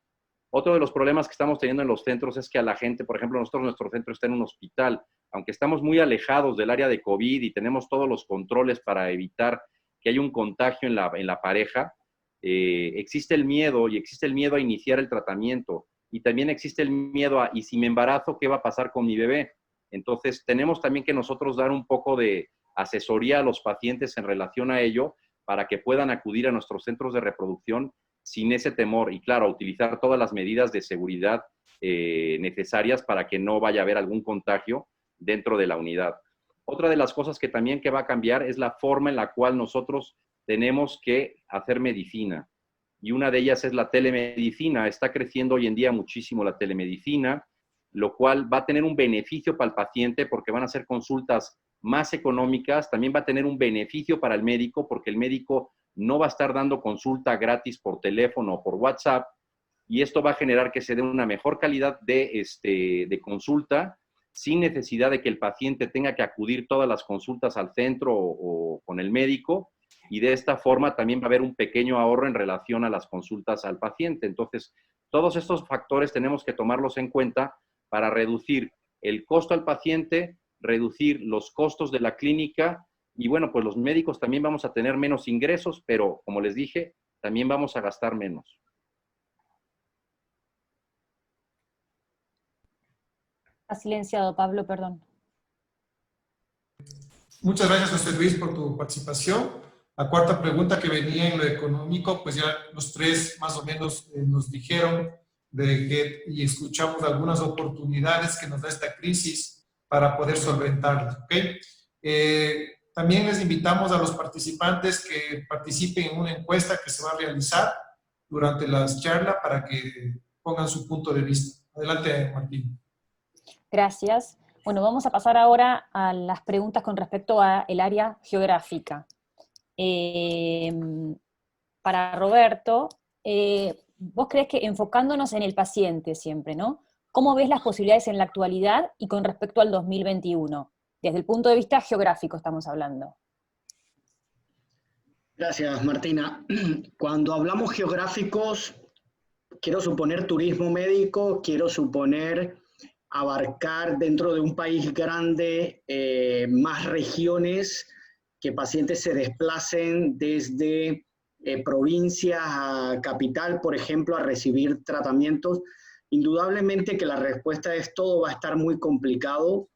Otro de los problemas que estamos teniendo en los centros es que a la gente, por ejemplo, nuestro centro está en un hospital, aunque estamos muy alejados del área de COVID y tenemos todos los controles para evitar que haya un contagio en la pareja, existe el miedo, y existe el miedo a iniciar el tratamiento, y también existe el miedo a, ¿y si me embarazo, qué va a pasar con mi bebé? Entonces, tenemos también que nosotros dar un poco de asesoría a los pacientes en relación a ello, para que puedan acudir a nuestros centros de reproducción sin ese temor, y claro, utilizar todas las medidas de seguridad necesarias para que no vaya a haber algún contagio dentro de la unidad. Otra de las cosas que también va a cambiar es la forma en la cual nosotros tenemos que hacer medicina. Y una de ellas es la telemedicina. Está creciendo hoy en día muchísimo la telemedicina, lo cual va a tener un beneficio para el paciente porque van a ser consultas más económicas. También va a tener un beneficio para el médico porque el médico no va a estar dando consulta gratis por teléfono o por WhatsApp, y esto va a generar que se dé una mejor calidad de consulta, sin necesidad de que el paciente tenga que acudir todas las consultas al centro o con el médico, y de esta forma también va a haber un pequeño ahorro en relación a las consultas al paciente. Entonces, todos estos factores tenemos que tomarlos en cuenta para reducir el costo al paciente, reducir los costos de la clínica, y bueno, pues los médicos también vamos a tener menos ingresos, pero como les dije, también vamos a gastar menos. Ha silenciado, Pablo, perdón. Muchas gracias, José Luis, por tu participación. La cuarta pregunta, que venía en lo económico, pues ya los 3 más o menos nos dijeron y escuchamos algunas oportunidades que nos da esta crisis para poder solventarlas, ¿ok? También les invitamos a los participantes que participen en una encuesta que se va a realizar durante las charlas para que pongan su punto de vista. Adelante, Martín. Gracias. Bueno, vamos a pasar ahora a las preguntas con respecto al área geográfica. Para Roberto, vos crees que enfocándonos en el paciente siempre, ¿no? ¿Cómo ves las posibilidades en la actualidad y con respecto al 2021? Desde el punto de vista geográfico estamos hablando. Gracias, Martina. Cuando hablamos geográficos, quiero suponer turismo médico, quiero suponer abarcar dentro de un país grande más regiones, que pacientes se desplacen desde provincias a capital, por ejemplo, a recibir tratamientos. Indudablemente que la respuesta es todo va a estar muy complicado.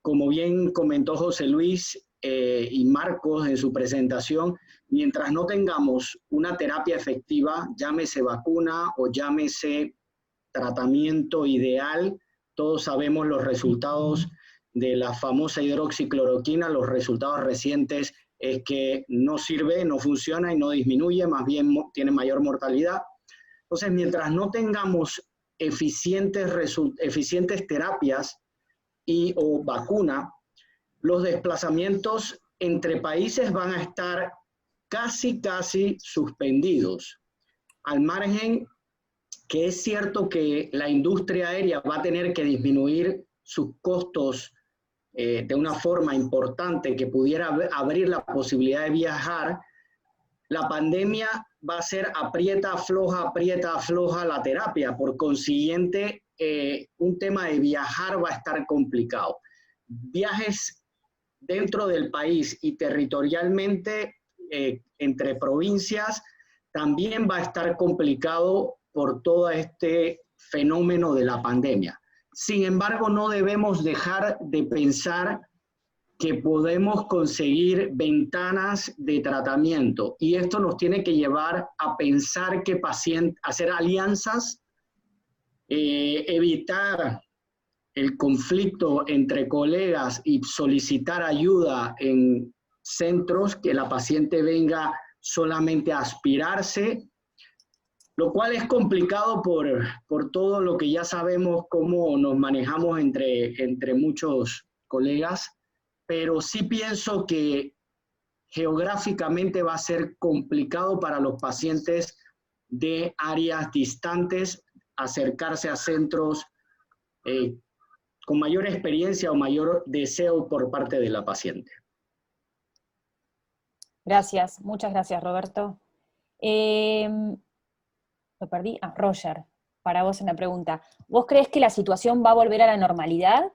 Como bien comentó José Luis y Marcos en su presentación, mientras no tengamos una terapia efectiva, llámese vacuna o llámese tratamiento ideal, todos sabemos los resultados de la famosa hidroxicloroquina, los resultados recientes es que no sirve, no funciona y no disminuye, más bien tiene mayor mortalidad. Entonces, mientras no tengamos eficientes terapias o vacuna, los desplazamientos entre países van a estar casi suspendidos. Al margen que es cierto que la industria aérea va a tener que disminuir sus costos de una forma importante que pudiera abrir la posibilidad de viajar, la pandemia va a ser aprieta, afloja la terapia. Por consiguiente, un tema de viajar va a estar complicado. Viajes dentro del país y territorialmente entre provincias también va a estar complicado por todo este fenómeno de la pandemia. Sin embargo, no debemos dejar de pensar que podemos conseguir ventanas de tratamiento y esto nos tiene que llevar a pensar que hacer alianzas, evitar el conflicto entre colegas y solicitar ayuda en centros, que la paciente venga solamente a aspirarse, lo cual es complicado por todo lo que ya sabemos cómo nos manejamos entre muchos colegas, pero sí pienso que geográficamente va a ser complicado para los pacientes de áreas distantes acercarse a centros con mayor experiencia o mayor deseo por parte de la paciente. Gracias, muchas gracias, Roberto. Lo perdí. Roger, para vos en la pregunta. ¿Vos crees que la situación va a volver a la normalidad?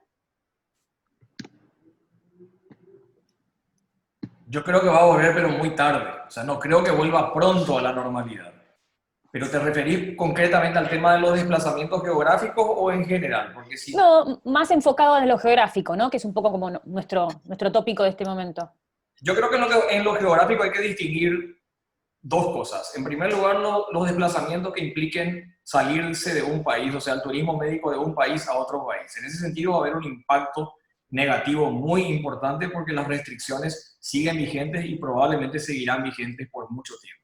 Yo creo que va a volver, pero muy tarde. O sea, no creo que vuelva pronto a la normalidad. ¿Pero te referís concretamente al tema de los desplazamientos geográficos o en general? Porque sí. No, más enfocado en lo geográfico, ¿no? Que es un poco como nuestro tópico de este momento. Yo creo que en lo geográfico hay que distinguir dos cosas. En primer lugar, los desplazamientos que impliquen salirse de un país, o sea, el turismo médico de un país a otro país. En ese sentido va a haber un impacto negativo muy importante porque las restricciones siguen vigentes y probablemente seguirán vigentes por mucho tiempo.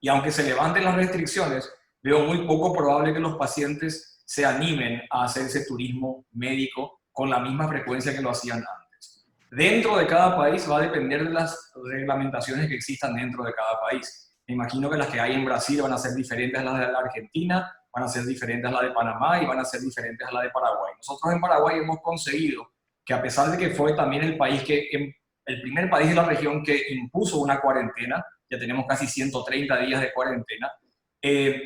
Y aunque se levanten las restricciones, veo muy poco probable que los pacientes se animen a hacer ese turismo médico con la misma frecuencia que lo hacían antes. Dentro de cada país va a depender de las reglamentaciones que existan dentro de cada país. Me imagino que las que hay en Brasil van a ser diferentes a las de la Argentina, van a ser diferentes a las de Panamá y van a ser diferentes a las de Paraguay. Nosotros en Paraguay hemos conseguido que, a pesar de que fue también el primer país de la región que impuso una cuarentena, ya tenemos casi 130 días de cuarentena,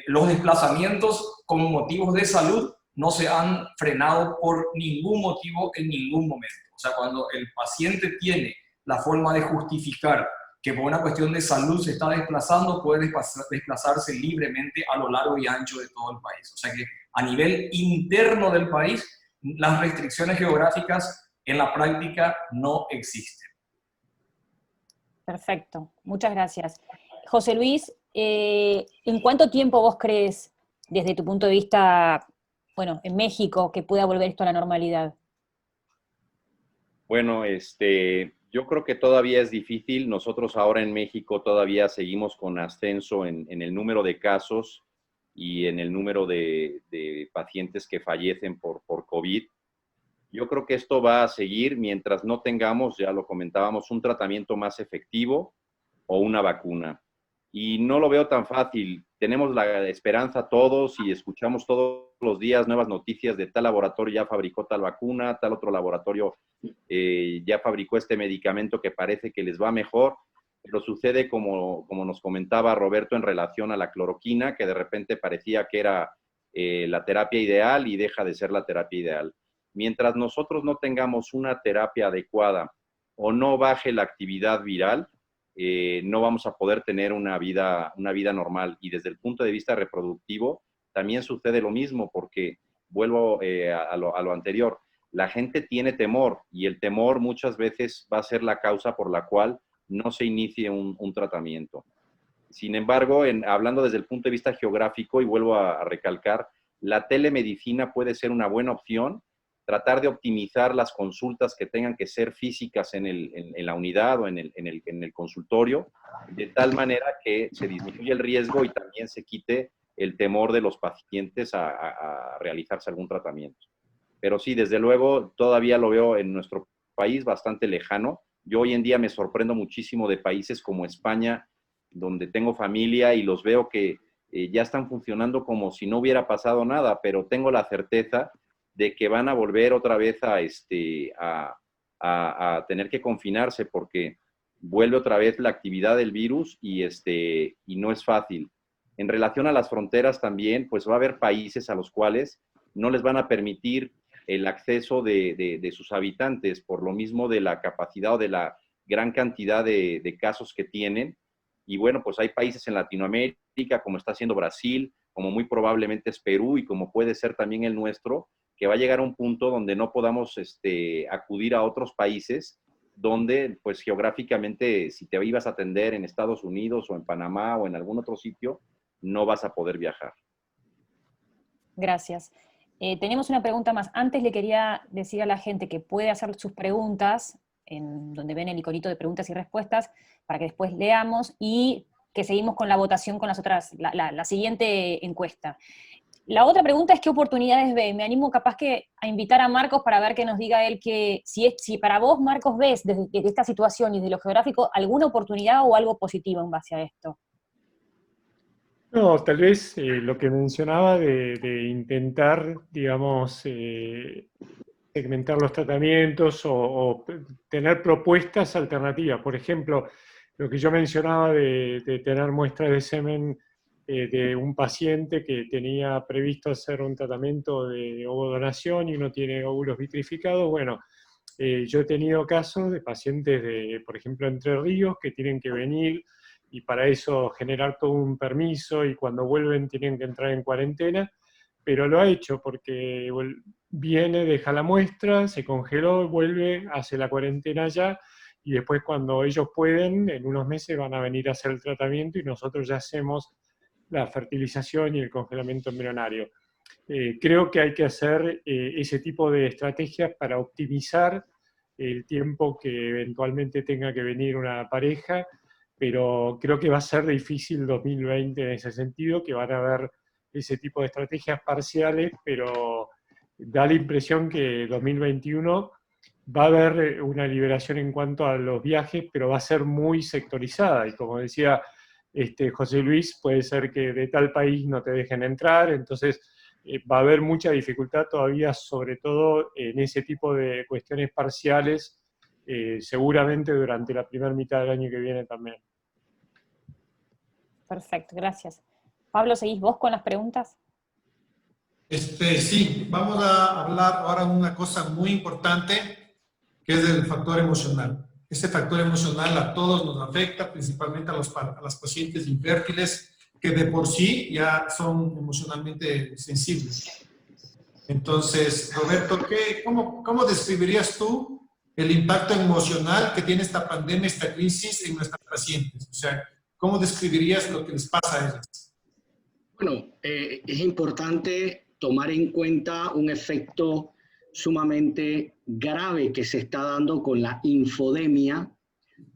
los desplazamientos con motivos de salud no se han frenado por ningún motivo en ningún momento. O sea, cuando el paciente tiene la forma de justificar que por una cuestión de salud se está desplazando, puede desplazarse libremente a lo largo y ancho de todo el país. O sea que a nivel interno del país, las restricciones geográficas en la práctica no existen. Perfecto, muchas gracias. José Luis, ¿en cuánto tiempo vos crees, desde tu punto de vista, bueno, en México, que pueda volver esto a la normalidad? Bueno, yo creo que todavía es difícil. Nosotros ahora en México todavía seguimos con ascenso en el número de casos y en el número de pacientes que fallecen por COVID. Yo creo que esto va a seguir mientras no tengamos, ya lo comentábamos, un tratamiento más efectivo o una vacuna. Y no lo veo tan fácil. Tenemos la esperanza todos y escuchamos todos los días nuevas noticias de tal laboratorio ya fabricó tal vacuna, tal otro laboratorio ya fabricó este medicamento que parece que les va mejor, pero sucede como nos comentaba Roberto en relación a la cloroquina, que de repente parecía que era la terapia ideal y deja de ser la terapia ideal. mientras nosotros no tengamos una terapia adecuada o no baje la actividad viral, no vamos a poder tener una vida normal. Y desde el punto de vista reproductivo, también sucede lo mismo, porque vuelvo a lo anterior. La gente tiene temor y el temor muchas veces va a ser la causa por la cual no se inicie un tratamiento. Sin embargo, hablando desde el punto de vista geográfico, y vuelvo a recalcar, la telemedicina puede ser una buena opción, tratar de optimizar las consultas que tengan que ser físicas en la unidad o en el consultorio, de tal manera que se disminuya el riesgo y también se quite el temor de los pacientes a realizarse algún tratamiento. Pero sí, desde luego, todavía lo veo en nuestro país bastante lejano. Yo hoy en día me sorprendo muchísimo de países como España, donde tengo familia y los veo que ya están funcionando como si no hubiera pasado nada, pero tengo la certeza de que van a volver otra vez a tener que confinarse, porque vuelve otra vez la actividad del virus y no es fácil. En relación a las fronteras también, pues va a haber países a los cuales no les van a permitir el acceso de sus habitantes, por lo mismo de la capacidad o de la gran cantidad de casos que tienen. Y bueno, pues hay países en Latinoamérica, como está haciendo Brasil, como muy probablemente es Perú y como puede ser también el nuestro, que va a llegar a un punto donde no podamos acudir a otros países donde, pues geográficamente, si te ibas a atender en Estados Unidos o en Panamá o en algún otro sitio, no vas a poder viajar. Gracias. Tenemos una pregunta más. Antes le quería decir a la gente que puede hacer sus preguntas, en donde ven el iconito de preguntas y respuestas, para que después leamos, y que seguimos con la votación con las otras, la siguiente encuesta. La otra pregunta es: ¿qué oportunidades ve? Me animo capaz que a invitar a Marcos para ver que nos diga él que si para vos, Marcos, ves desde esta situación y desde lo geográfico alguna oportunidad o algo positivo en base a esto. No, tal vez lo que mencionaba de intentar, digamos, segmentar los tratamientos o tener propuestas alternativas. Por ejemplo, lo que yo mencionaba de tener muestras de semen de un paciente que tenía previsto hacer un tratamiento de ovodonación y uno tiene óvulos vitrificados. Bueno, yo he tenido casos de pacientes de, por ejemplo, Entre Ríos, que tienen que venir y para eso generar todo un permiso, y cuando vuelven tienen que entrar en cuarentena, pero lo ha hecho porque viene, deja la muestra, se congeló, vuelve, hace la cuarentena ya, y después cuando ellos pueden, en unos meses van a venir a hacer el tratamiento y nosotros ya hacemos la fertilización y el congelamiento embrionario. Creo que hay que hacer ese tipo de estrategias para optimizar el tiempo que eventualmente tenga que venir una pareja, pero creo que va a ser difícil 2020 en ese sentido, que van a haber ese tipo de estrategias parciales, pero da la impresión que 2021 va a haber una liberación en cuanto a los viajes, pero va a ser muy sectorizada, y como decía José Luis, puede ser que de tal país no te dejen entrar, entonces va a haber mucha dificultad todavía, sobre todo en ese tipo de cuestiones parciales, seguramente durante la primera mitad del año que viene también. Perfecto, gracias. Pablo, ¿seguís vos con las preguntas? Sí, vamos a hablar ahora de una cosa muy importante, que es el factor emocional. Este factor emocional a todos nos afecta, principalmente a las pacientes infértiles, que de por sí ya son emocionalmente sensibles. Entonces, Roberto, ¿cómo describirías tú el impacto emocional que tiene esta pandemia, esta crisis en nuestras pacientes? O sea, ¿cómo describirías lo que les pasa a ellas? Bueno, es importante tomar en cuenta un efecto sumamente grave que se está dando con la infodemia,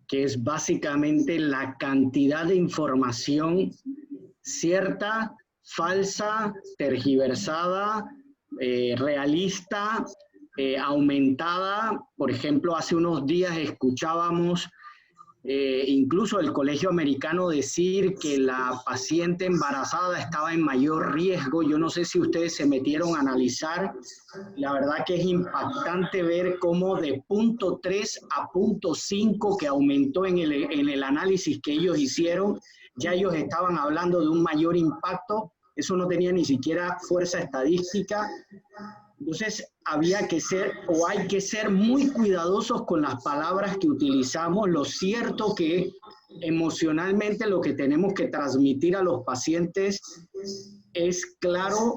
que es básicamente la cantidad de información cierta, falsa, tergiversada, realista, aumentada. Por ejemplo, hace unos días escuchábamos incluso el Colegio Americano decir que la paciente embarazada estaba en mayor riesgo. Yo no sé si ustedes se metieron a analizar. La verdad que es impactante ver cómo de 0.3 a 0.5 que aumentó en el análisis que ellos hicieron, ya ellos estaban hablando de un mayor impacto. Eso no tenía ni siquiera fuerza estadística. Entonces, había que ser, o hay que ser muy cuidadosos con las palabras que utilizamos. Lo cierto que emocionalmente lo que tenemos que transmitir a los pacientes es claro,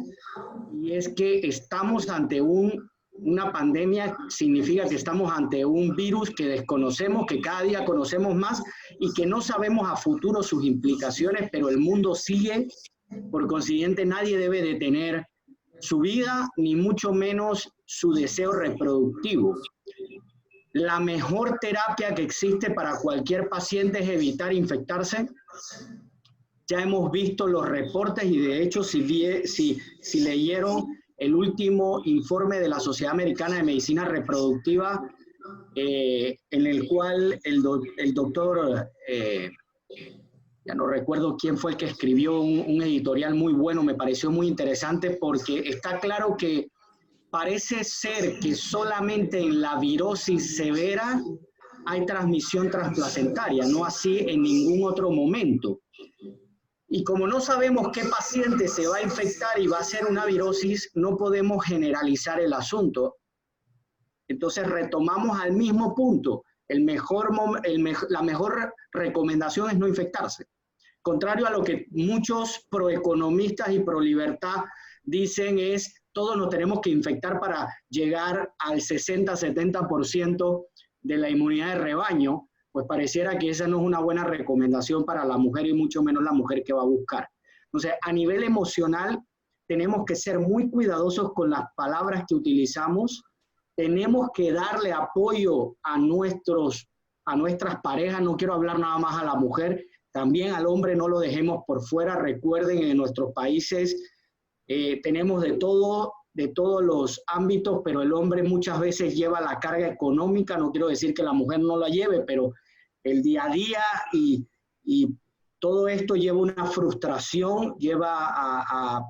y es que estamos ante una pandemia. Significa que estamos ante un virus que desconocemos, que cada día conocemos más y que no sabemos a futuro sus implicaciones, pero el mundo sigue. Por consiguiente, nadie debe detener su vida, ni mucho menos su deseo reproductivo. La mejor terapia que existe para cualquier paciente es evitar infectarse. Ya hemos visto los reportes y de hecho si leyeron el último informe de la Sociedad Americana de Medicina Reproductiva, en el cual el doctor, ya no recuerdo quién fue el que escribió un editorial muy bueno, me pareció muy interesante porque está claro que parece ser que solamente en la virosis severa hay transmisión transplacentaria, no así en ningún otro momento. Y como no sabemos qué paciente se va a infectar y va a ser una virosis, no podemos generalizar el asunto. Entonces retomamos al mismo punto. La mejor recomendación es no infectarse. Contrario a lo que muchos proeconomistas y prolibertad dicen es todos nos tenemos que infectar para llegar al 60-70% de la inmunidad de rebaño, pues pareciera que esa no es una buena recomendación para la mujer y mucho menos la mujer que va a buscar. Entonces, a nivel emocional, tenemos que ser muy cuidadosos con las palabras que utilizamos. Tenemos que darle apoyo a nuestras parejas. No quiero hablar nada más a la mujer, también al hombre no lo dejemos por fuera. Recuerden, en nuestros países tenemos de todos los ámbitos, pero el hombre muchas veces lleva la carga económica. No quiero decir que la mujer no la lleve, pero el día a día y todo esto lleva una frustración, lleva a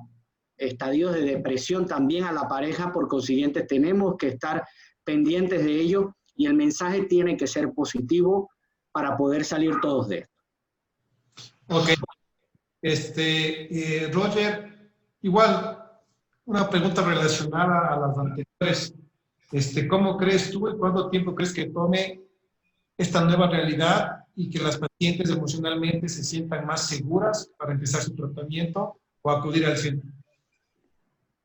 estadios de depresión también a la pareja. Por consiguiente, tenemos que estar pendientes de ello y el mensaje tiene que ser positivo para poder salir todos de esto. Ok. Roger, igual, una pregunta relacionada a las anteriores. ¿Cómo crees tú y cuánto tiempo crees que tome esta nueva realidad y que las pacientes emocionalmente se sientan más seguras para empezar su tratamiento o acudir al centro?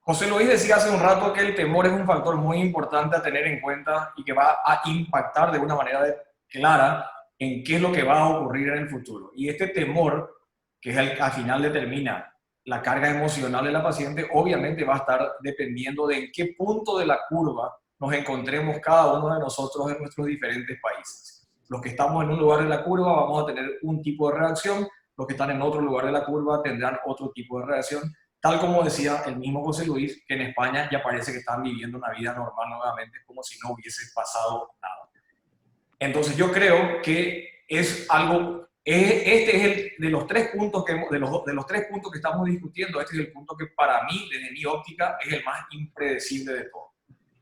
José Luis decía hace un rato que el temor es un factor muy importante a tener en cuenta y que va a impactar de una manera clara en qué es lo que va a ocurrir en el futuro. Y este temor, que es el que al final determina la carga emocional de la paciente, obviamente va a estar dependiendo de en qué punto de la curva nos encontremos cada uno de nosotros en nuestros diferentes países. Los que estamos en un lugar de la curva vamos a tener un tipo de reacción, los que están en otro lugar de la curva tendrán otro tipo de reacción, tal como decía el mismo José Luis, que en España ya parece que están viviendo una vida normal nuevamente, como si no hubiese pasado nada. Entonces yo creo que es algo... Este es el de los tres puntos que estamos discutiendo. Este es el punto que para mí, desde mi óptica, es el más impredecible de todo.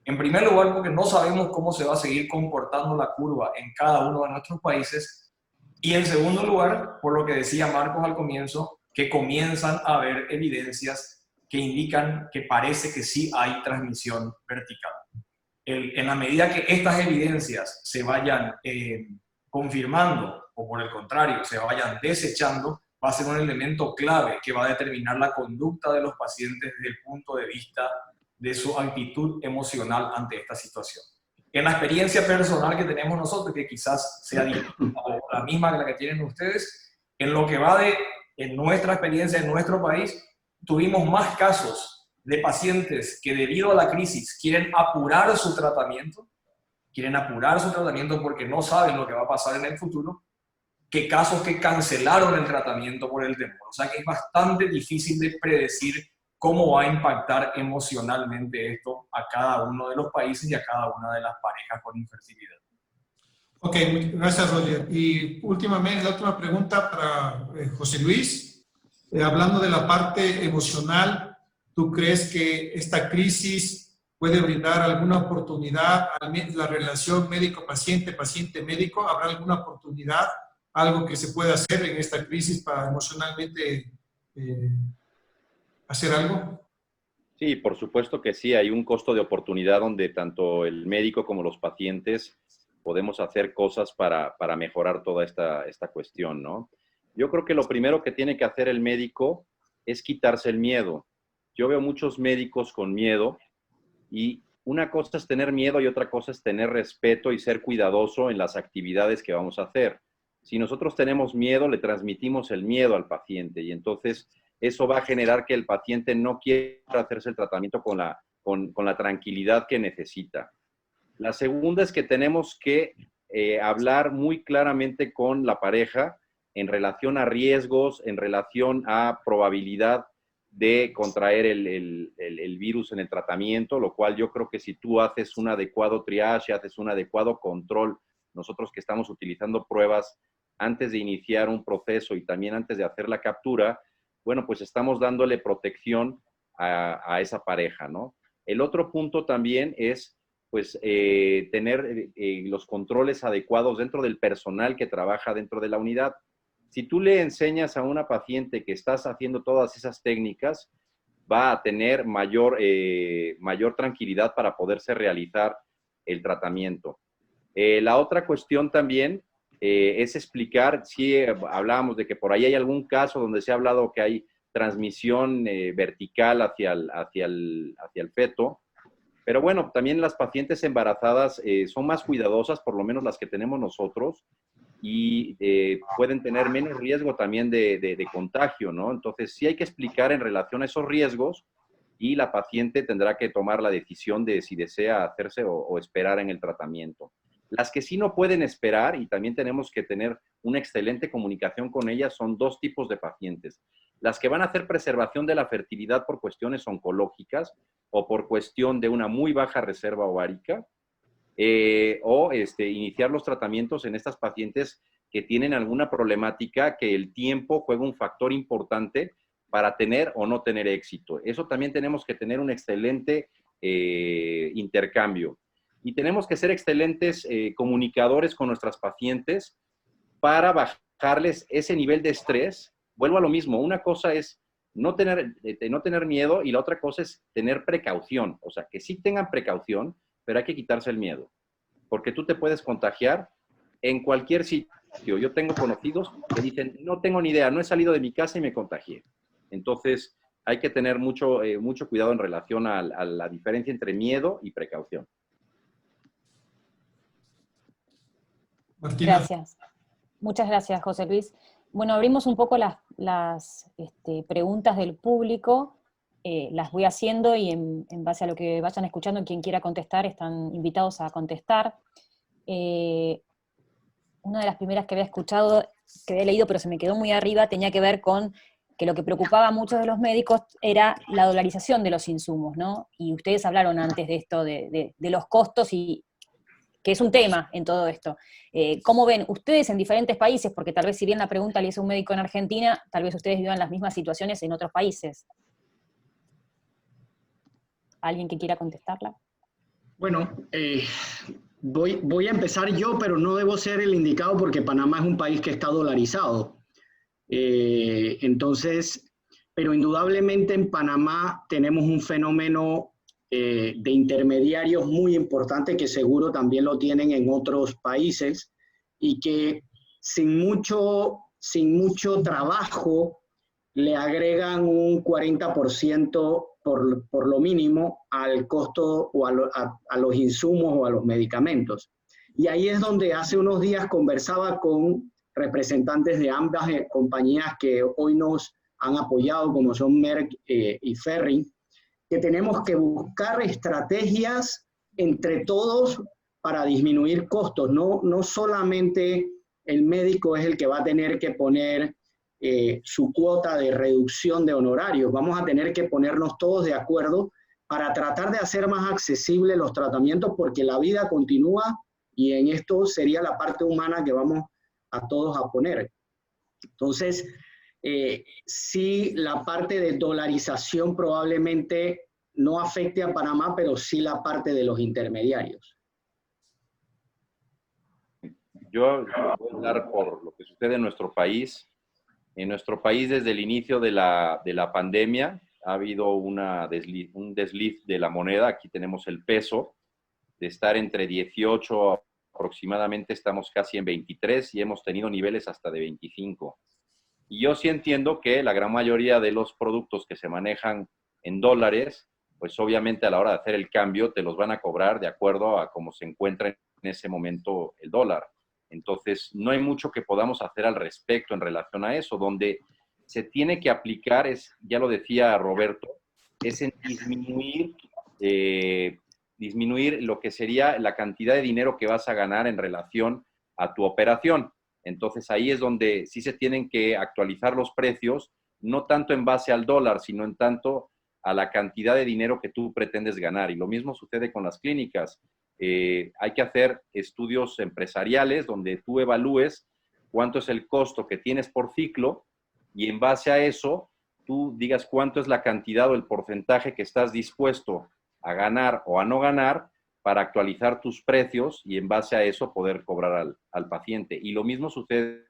En primer lugar, porque no sabemos cómo se va a seguir comportando la curva en cada uno de nuestros países. Y en segundo lugar, por lo que decía Marcos al comienzo, que comienzan a haber evidencias que indican que parece que sí hay transmisión vertical. En la medida que estas evidencias se vayan confirmando, o por el contrario, se vayan desechando, va a ser un elemento clave que va a determinar la conducta de los pacientes desde el punto de vista de su actitud emocional ante esta situación. En la experiencia personal que tenemos nosotros, que quizás sea la misma que la que tienen ustedes, en lo que va en nuestra experiencia en nuestro país, tuvimos más casos de pacientes que debido a la crisis quieren apurar su tratamiento porque no saben lo que va a pasar en el futuro, que casos que cancelaron el tratamiento por el temor. O sea que es bastante difícil de predecir cómo va a impactar emocionalmente esto a cada uno de los países y a cada una de las parejas con infertilidad. Ok, gracias, Roger. Y la última pregunta para José Luis. Hablando de la parte emocional, ¿tú crees que esta crisis puede brindar alguna oportunidad a la relación médico-paciente, paciente-médico? ¿Habrá alguna oportunidad, algo que se pueda hacer en esta crisis para emocionalmente hacer algo? Sí, por supuesto que sí, hay un costo de oportunidad donde tanto el médico como los pacientes podemos hacer cosas para mejorar toda esta cuestión, ¿no? Yo creo que lo primero que tiene que hacer el médico es quitarse el miedo. Yo veo muchos médicos con miedo y una cosa es tener miedo y otra cosa es tener respeto y ser cuidadoso en las actividades que vamos a hacer. Si nosotros tenemos miedo, le transmitimos el miedo al paciente y entonces eso va a generar que el paciente no quiera hacerse el tratamiento con la tranquilidad que necesita. La segunda es que tenemos que hablar muy claramente con la pareja en relación a riesgos, en relación a probabilidad de contraer el virus en el tratamiento, lo cual yo creo que si tú haces un adecuado triage, haces un adecuado control, nosotros que estamos utilizando pruebas antes de iniciar un proceso y también antes de hacer la captura, bueno, pues estamos dándole protección a esa pareja, ¿no? El otro punto también es, pues, tener los controles adecuados dentro del personal que trabaja dentro de la unidad. Si tú le enseñas a una paciente que estás haciendo todas esas técnicas, va a tener mayor tranquilidad para poderse realizar el tratamiento. La otra cuestión también es explicar, si hablábamos de que por ahí hay algún caso donde se ha hablado que hay transmisión vertical hacia el feto, pero bueno, también las pacientes embarazadas son más cuidadosas, por lo menos las que tenemos nosotros, y pueden tener menos riesgo también de contagio, ¿no? Entonces, sí hay que explicar en relación a esos riesgos y la paciente tendrá que tomar la decisión de si desea hacerse o esperar en el tratamiento. Las que sí no pueden esperar, y también tenemos que tener una excelente comunicación con ellas, son dos tipos de pacientes. Las que van a hacer preservación de la fertilidad por cuestiones oncológicas o por cuestión de una muy baja reserva ovárica, iniciar los tratamientos en estas pacientes que tienen alguna problemática, que el tiempo juega un factor importante para tener o no tener éxito. Eso también tenemos que tener un excelente intercambio. Y tenemos que ser excelentes comunicadores con nuestras pacientes para bajarles ese nivel de estrés. Vuelvo a lo mismo, una cosa es no tener miedo y la otra cosa es tener precaución. O sea, que sí tengan precaución, pero hay que quitarse el miedo, porque tú te puedes contagiar en cualquier sitio. Yo tengo conocidos que dicen, no tengo ni idea, no he salido de mi casa y me contagié. Entonces, hay que tener mucho cuidado en relación a la diferencia entre miedo y precaución. Martina. Gracias. Muchas gracias, José Luis. Bueno, abrimos un poco las preguntas del público, las voy haciendo y en base a lo que vayan escuchando, quien quiera contestar, están invitados a contestar. Una de las primeras que había escuchado, que había leído, pero se me quedó muy arriba, tenía que ver con que lo que preocupaba a muchos de los médicos era la dolarización de los insumos, ¿no? Y ustedes hablaron antes de esto, de los costos, y que es un tema en todo esto. ¿Cómo ven ustedes en diferentes países? Porque tal vez si bien la pregunta le hizo un médico en Argentina, tal vez ustedes vivan las mismas situaciones en otros países. ¿Alguien que quiera contestarla? Bueno, voy a empezar yo, pero no debo ser el indicado porque Panamá es un país que está dolarizado. Entonces, pero indudablemente en Panamá tenemos un fenómeno de intermediarios muy importante que seguro también lo tienen en otros países y que sin mucho trabajo le agregan un 40% por lo mínimo al costo o a los insumos o a los medicamentos. Y ahí es donde hace unos días conversaba con representantes de ambas compañías que hoy nos han apoyado, como son Merck y Ferring, que tenemos que buscar estrategias entre todos para disminuir costos. No solamente el médico es el que va a tener que poner su cuota de reducción de honorarios. Vamos a tener que ponernos todos de acuerdo para tratar de hacer más accesibles los tratamientos, porque la vida continúa y en esto sería la parte humana que vamos a todos a poner. Entonces, sí, la parte de dolarización probablemente no afecte a Panamá, pero sí la parte de los intermediarios. Yo voy a hablar por lo que sucede en nuestro país. En nuestro país, desde el inicio de la pandemia, ha habido un desliz de la moneda. Aquí tenemos el peso, de estar entre 18 aproximadamente, estamos casi en 23 y hemos tenido niveles hasta de 25. Y yo sí entiendo que la gran mayoría de los productos que se manejan en dólares, pues obviamente a la hora de hacer el cambio te los van a cobrar de acuerdo a cómo se encuentra en ese momento el dólar. Entonces, no hay mucho que podamos hacer al respecto en relación a eso. Donde se tiene que aplicar es, ya lo decía Roberto, es en disminuir lo que sería la cantidad de dinero que vas a ganar en relación a tu operación. Entonces, ahí es donde sí se tienen que actualizar los precios, no tanto en base al dólar, sino en tanto a la cantidad de dinero que tú pretendes ganar. Y lo mismo sucede con las clínicas. Hay que hacer estudios empresariales donde tú evalúes cuánto es el costo que tienes por ciclo y en base a eso tú digas cuánto es la cantidad o el porcentaje que estás dispuesto a ganar o a no ganar para actualizar tus precios y en base a eso poder cobrar al paciente. Y lo mismo sucede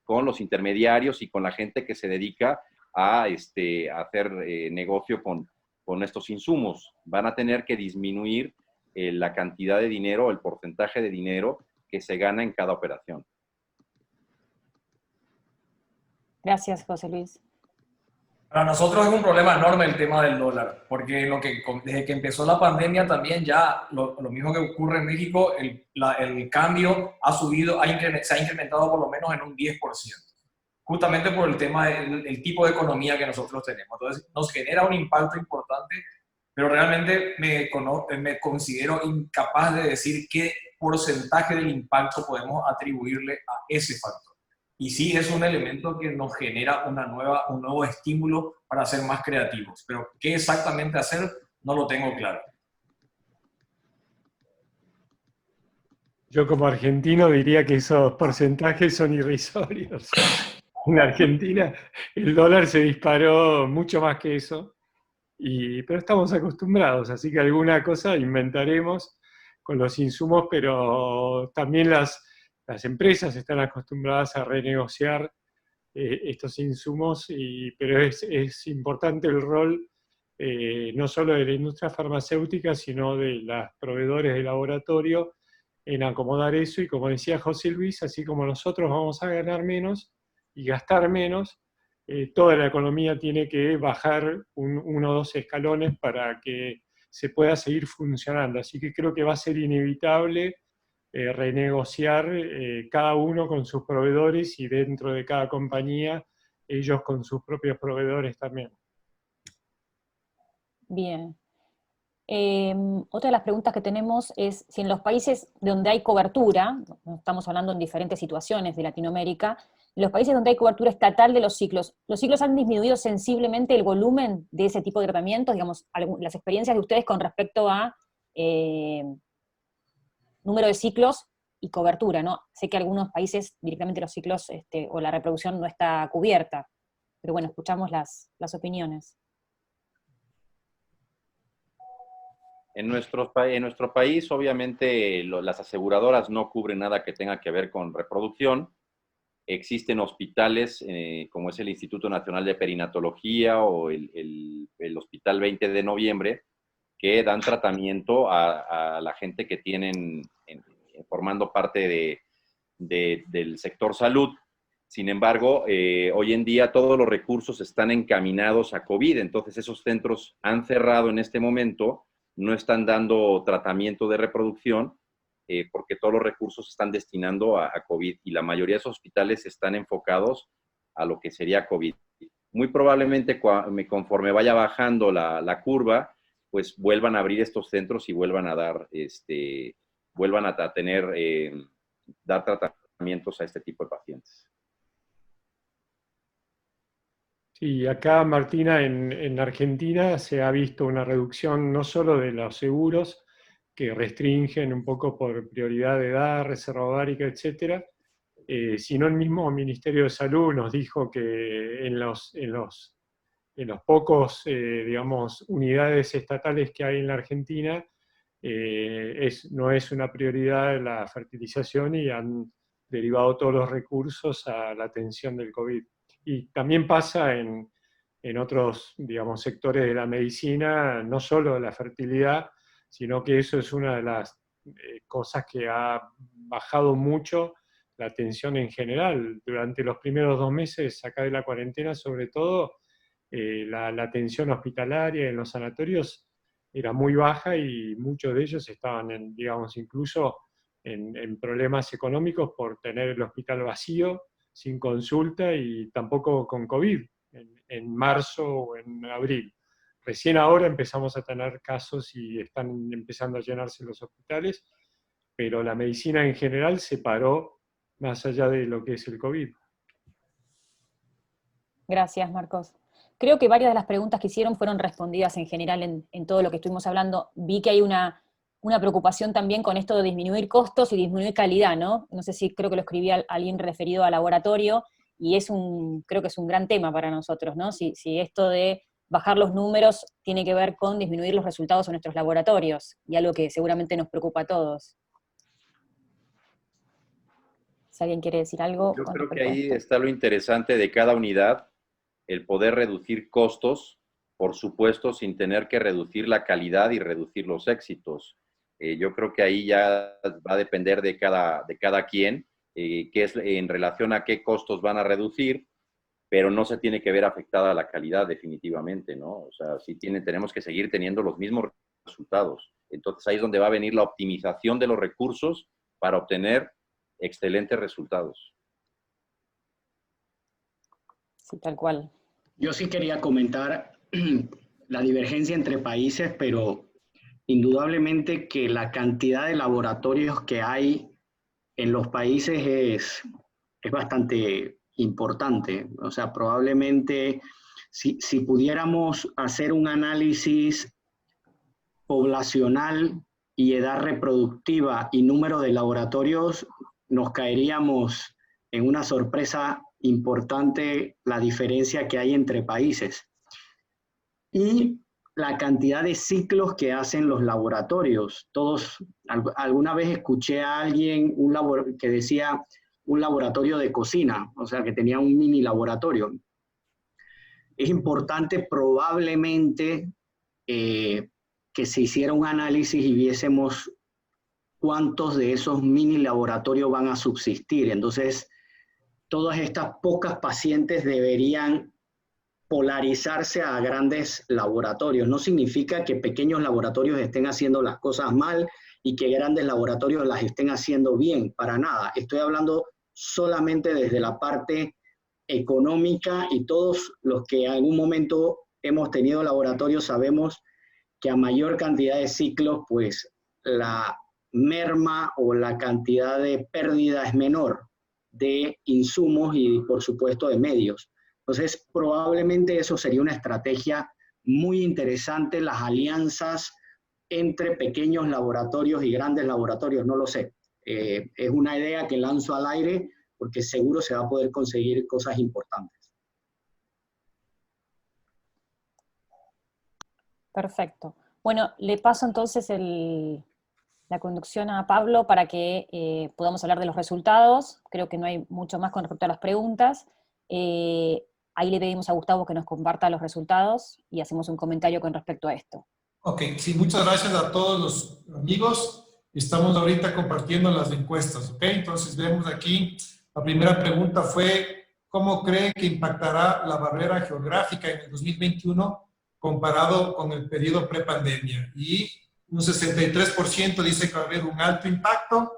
con los intermediarios y con la gente que se dedica a hacer negocio con estos insumos. Van a tener que disminuir la cantidad de dinero, el porcentaje de dinero que se gana en cada operación. Gracias, José Luis. Para nosotros es un problema enorme el tema del dólar, porque desde que empezó la pandemia también ya lo mismo que ocurre en México, el cambio ha subido, se ha incrementado por lo menos en un 10%, justamente por el tema del tipo de economía que nosotros tenemos. Entonces nos genera un impacto importante, pero realmente me considero incapaz de decir qué porcentaje del impacto podemos atribuirle a ese factor. Y sí es un elemento que nos genera un nuevo estímulo para ser más creativos, pero qué exactamente hacer no lo tengo claro. Yo como argentino diría que esos porcentajes son irrisorios. En Argentina el dólar se disparó mucho más que eso, pero estamos acostumbrados, así que alguna cosa inventaremos con los insumos, pero también las empresas están acostumbradas a renegociar estos insumos, pero es importante el rol no solo de la industria farmacéutica, sino de los proveedores de laboratorio en acomodar eso, y como decía José Luis, así como nosotros vamos a ganar menos y gastar menos, toda la economía tiene que bajar uno o dos escalones para que se pueda seguir funcionando. Así que creo que va a ser inevitable renegociar cada uno con sus proveedores y dentro de cada compañía, ellos con sus propios proveedores también. Bien. Otra de las preguntas que tenemos es si en los países donde hay cobertura, estamos hablando en diferentes situaciones de Latinoamérica, en los países donde hay cobertura estatal de los ciclos han disminuido sensiblemente el volumen de ese tipo de tratamientos, digamos, las experiencias de ustedes con respecto a número de ciclos y cobertura, ¿no? Sé que en algunos países directamente los ciclos o la reproducción no está cubierta, pero bueno, escuchamos las opiniones. En nuestro país, obviamente, las aseguradoras no cubren nada que tenga que ver con reproducción. Existen hospitales, como es el Instituto Nacional de Perinatología o el Hospital 20 de Noviembre, que dan tratamiento a la gente que tienen formando parte del sector salud. Sin embargo, hoy en día todos los recursos están encaminados a COVID, entonces esos centros han cerrado en este momento, no están dando tratamiento de reproducción porque todos los recursos se están destinando a COVID y la mayoría de esos hospitales están enfocados a lo que sería COVID. Muy probablemente conforme vaya bajando la curva, pues vuelvan a abrir estos centros y vuelvan a dar, dar tratamientos a este tipo de pacientes. Sí, acá, Martina, en Argentina se ha visto una reducción no solo de los seguros, que restringen un poco por prioridad de edad, reserva ovárica, etcétera, sino el mismo Ministerio de Salud nos dijo que en los pocos, digamos, unidades estatales que hay en la Argentina, no es una prioridad la fertilización y han derivado todos los recursos a la atención del COVID. Y también pasa en en otros, digamos, sectores de la medicina, no solo la fertilidad, sino que eso es una de las cosas que ha bajado mucho la atención en general. Durante los primeros 2 meses acá de la cuarentena, sobre todo, la atención hospitalaria en los sanatorios era muy baja y muchos de ellos estaban, digamos, incluso en problemas económicos por tener el hospital vacío, sin consulta y tampoco con COVID, en marzo o en abril. Recién ahora empezamos a tener casos y están empezando a llenarse los hospitales, pero la medicina en general se paró más allá de lo que es el COVID. Gracias, Marcos. Creo que varias de las preguntas que hicieron fueron respondidas en general en todo lo que estuvimos hablando. Vi que hay una preocupación también con esto de disminuir costos y disminuir calidad, ¿no? No sé si creo que lo escribía alguien referido al laboratorio, y creo que es un gran tema para nosotros, ¿no? Si esto de bajar los números tiene que ver con disminuir los resultados en nuestros laboratorios, y algo que seguramente nos preocupa a todos. Si alguien quiere decir algo. Yo creo que ahí está lo interesante de cada unidad, el poder reducir costos, por supuesto, sin tener que reducir la calidad y reducir los éxitos. Yo creo que ahí ya va a depender de cada quien, qué es en relación a qué costos van a reducir, pero no se tiene que ver afectada la calidad definitivamente, ¿no? O sea, sí tenemos que seguir teniendo los mismos resultados. Entonces ahí es donde va a venir la optimización de los recursos para obtener excelentes resultados. Sí, tal cual. Yo sí quería comentar la divergencia entre países, pero indudablemente que la cantidad de laboratorios que hay en los países es bastante importante. O sea, probablemente si pudiéramos hacer un análisis poblacional y edad reproductiva y número de laboratorios, nos caeríamos en una sorpresa importante la diferencia que hay entre países. Y la cantidad de ciclos que hacen los laboratorios. Alguna vez escuché a alguien que decía un laboratorio de cocina, o sea, que tenía un mini laboratorio. Es importante probablemente que se hiciera un análisis y viésemos cuántos de esos mini laboratorios van a subsistir. Entonces, todas estas pocas pacientes deberían polarizarse a grandes laboratorios. No significa que pequeños laboratorios estén haciendo las cosas mal y que grandes laboratorios las estén haciendo bien, para nada. Estoy hablando solamente desde la parte económica, y todos los que en algún momento hemos tenido laboratorios sabemos que a mayor cantidad de ciclos, pues la merma o la cantidad de pérdida es menor de insumos y, por supuesto, de medios. Entonces, probablemente eso sería una estrategia muy interesante, las alianzas entre pequeños laboratorios y grandes laboratorios, no lo sé. Es una idea que lanzo al aire porque seguro se va a poder conseguir cosas importantes. Perfecto. Bueno, le paso entonces la conducción a Pablo para que podamos hablar de los resultados. Creo que no hay mucho más con respecto a las preguntas. Ahí le pedimos a Gustavo que nos comparta los resultados y hacemos un comentario con respecto a esto. Ok, sí, muchas gracias a todos los amigos. Estamos ahorita compartiendo las encuestas, ¿ok? Entonces vemos aquí, la primera pregunta fue, ¿cómo cree que impactará la barrera geográfica en el 2021 comparado con el periodo prepandemia? Y un 63% dice que va a haber un alto impacto,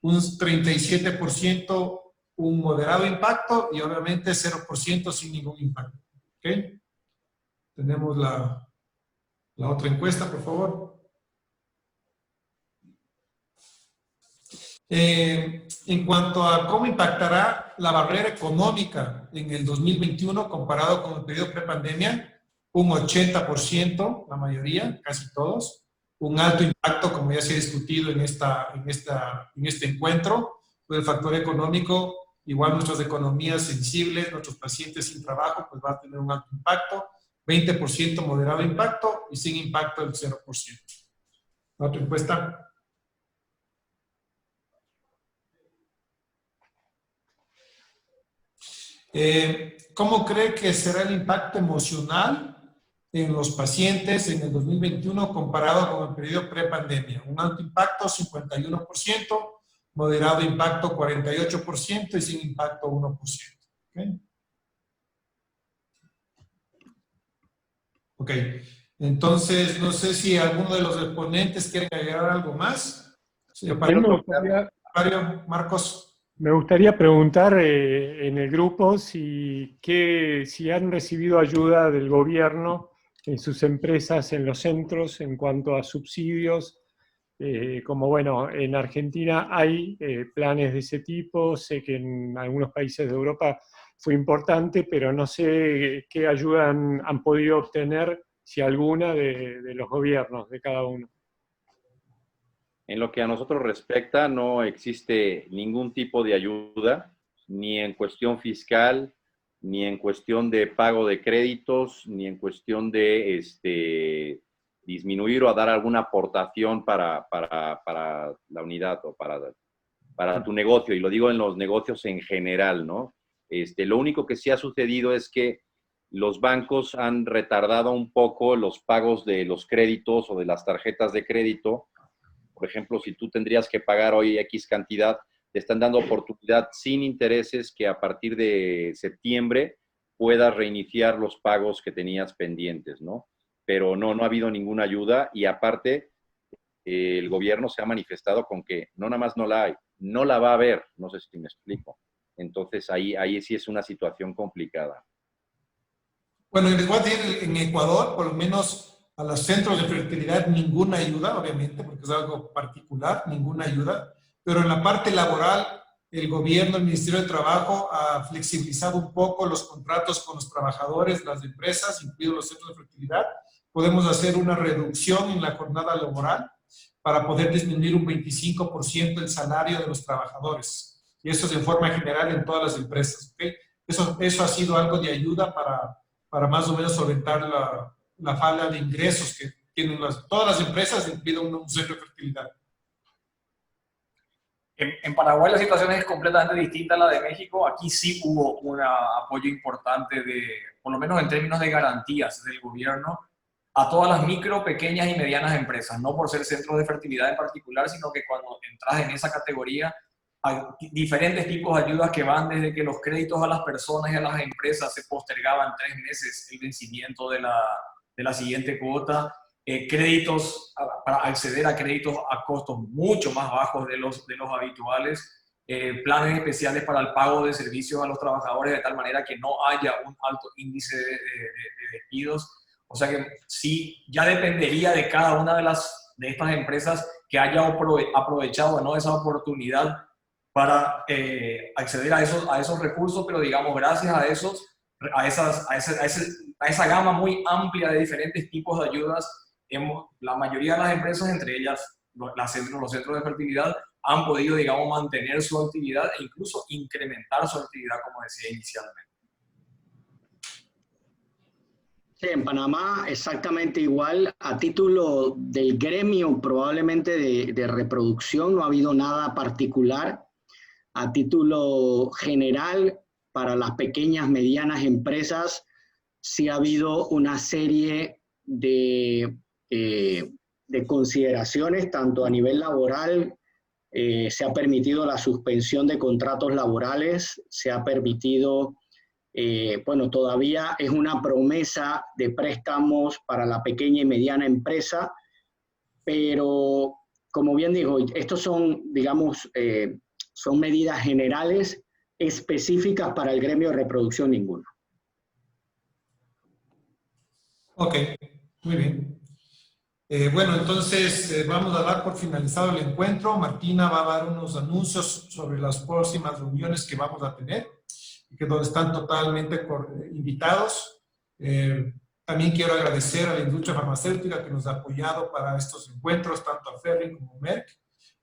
un 37% un moderado impacto y obviamente 0% sin ningún impacto. ¿Ok? Tenemos la otra encuesta, por favor. En cuanto a cómo impactará la barrera económica en el 2021 comparado con el periodo prepandemia, un 80%, la mayoría, casi todos. Un alto impacto, como ya se ha discutido en este encuentro, pues el factor económico. Igual nuestras economías sensibles, nuestros pacientes sin trabajo, pues va a tener un alto impacto, 20% moderado impacto y sin impacto el 0%. ¿La otra encuesta? ¿cómo cree que será el impacto emocional en los pacientes en el 2021 comparado con el periodo prepandemia? Un alto impacto, 51%, moderado impacto, 48%, y sin impacto, 1%. ¿Okay? Ok, entonces no sé si alguno de los exponentes quiere agregar algo más. Señor Marcos. Me gustaría preguntar en el grupo si han recibido ayuda del gobierno en sus empresas, en los centros, en cuanto a subsidios. Como bueno, en Argentina hay planes de ese tipo, sé que en algunos países de Europa fue importante, pero no sé qué ayuda han podido obtener, si alguna, de los gobiernos, de cada uno. En lo que a nosotros respecta, no existe ningún tipo de ayuda, ni en cuestión fiscal, ni en cuestión de pago de créditos, ni en cuestión de disminuir o a dar alguna aportación para la unidad o para tu negocio. Y lo digo en los negocios en general, ¿no? Lo único que sí ha sucedido es que los bancos han retardado un poco los pagos de los créditos o de las tarjetas de crédito. Por ejemplo, si tú tendrías que pagar hoy X cantidad, te están dando oportunidad sin intereses que a partir de septiembre puedas reiniciar los pagos que tenías pendientes, ¿no? Pero no ha habido ninguna ayuda y aparte el gobierno se ha manifestado con que no nada más no la hay, no la va a haber, no sé si me explico. Entonces ahí sí es una situación complicada. Bueno, les voy a decir, en Ecuador, por lo menos a los centros de fertilidad, ninguna ayuda, obviamente, porque es algo particular, ninguna ayuda. Pero en la parte laboral, el gobierno, el Ministerio de Trabajo ha flexibilizado un poco los contratos con los trabajadores, las empresas, incluidos los centros de fertilidad. Podemos hacer una reducción en la jornada laboral para poder disminuir un 25% el salario de los trabajadores. Y eso es en forma general en todas las empresas. ¿Okay? Eso ha sido algo de ayuda para más o menos solventar la falta de ingresos que tienen todas las empresas, incluido un centro de fertilidad. En Paraguay la situación es completamente distinta a la de México. Aquí sí hubo un apoyo importante, por lo menos en términos de garantías del gobierno, a todas las micro, pequeñas y medianas empresas, no por ser centros de fertilidad en particular, sino que cuando entras en esa categoría hay diferentes tipos de ayudas que van desde que los créditos a las personas y a las empresas se postergaban 3 meses el vencimiento de la siguiente cuota, créditos para acceder a créditos a costos mucho más bajos de los habituales, planes especiales para el pago de servicios a los trabajadores de tal manera que no haya un alto índice de despidos. O sea que sí, ya dependería de cada una de estas empresas que haya aprovechado o no esa oportunidad para acceder a esos recursos, pero digamos, gracias a esa gama muy amplia de diferentes tipos de ayudas, la mayoría de las empresas, entre ellas los centros de fertilidad, han podido, digamos, mantener su actividad e incluso incrementar su actividad, como decía inicialmente. Sí, en Panamá exactamente igual. A título del gremio, probablemente de reproducción, no ha habido nada particular. A título general, para las pequeñas, medianas empresas, sí ha habido una serie de consideraciones, tanto a nivel laboral, se ha permitido la suspensión de contratos laborales, se ha permitido, bueno, todavía es una promesa de préstamos para la pequeña y mediana empresa, pero como bien digo, estos son, digamos, son medidas generales específicas para el gremio de reproducción, ninguna. Ok, muy bien. Bueno, entonces vamos a dar por finalizado el encuentro. Martina va a dar unos anuncios sobre las próximas reuniones que vamos a tener, que donde están totalmente invitados. También quiero agradecer a la industria farmacéutica que nos ha apoyado para estos encuentros, tanto a Ferring como a Merck.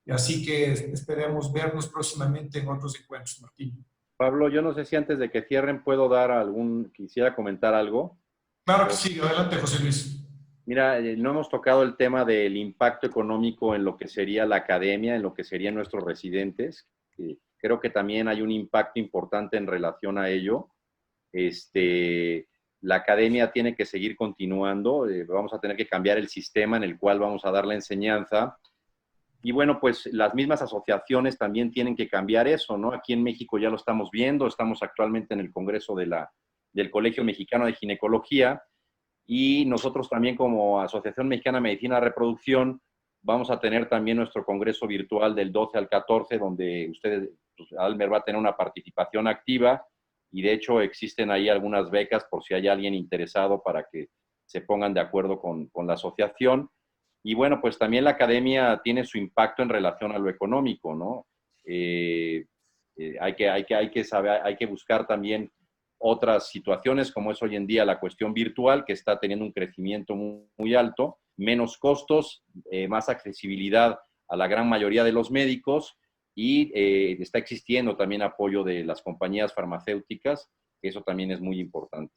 Y así que esperemos vernos próximamente en otros encuentros, Martín. Pablo, yo no sé si antes de que cierren puedo dar quisiera comentar algo. Claro que sí, adelante, José Luis. Mira, no hemos tocado el tema del impacto económico en lo que sería la academia, en lo que serían nuestros residentes. Creo que también hay un impacto importante en relación a ello. La academia tiene que seguir continuando, vamos a tener que cambiar el sistema en el cual vamos a dar la enseñanza. Y bueno, pues las mismas asociaciones también tienen que cambiar eso, ¿no? Aquí en México ya lo estamos viendo, estamos actualmente en el Congreso del Colegio Mexicano de Ginecología, y nosotros también como Asociación Mexicana de Medicina de Reproducción vamos a tener también nuestro congreso virtual del 12 al 14, donde ustedes, pues, Almer va a tener una participación activa, y de hecho existen ahí algunas becas por si hay alguien interesado para que se pongan de acuerdo con la asociación. Y bueno, pues también la academia tiene su impacto en relación a lo económico, ¿no? Hay que saber, hay que buscar también otras situaciones, como es hoy en día la cuestión virtual, que está teniendo un crecimiento muy, muy alto, menos costos, más accesibilidad a la gran mayoría de los médicos, y está existiendo también apoyo de las compañías farmacéuticas, que eso también es muy importante.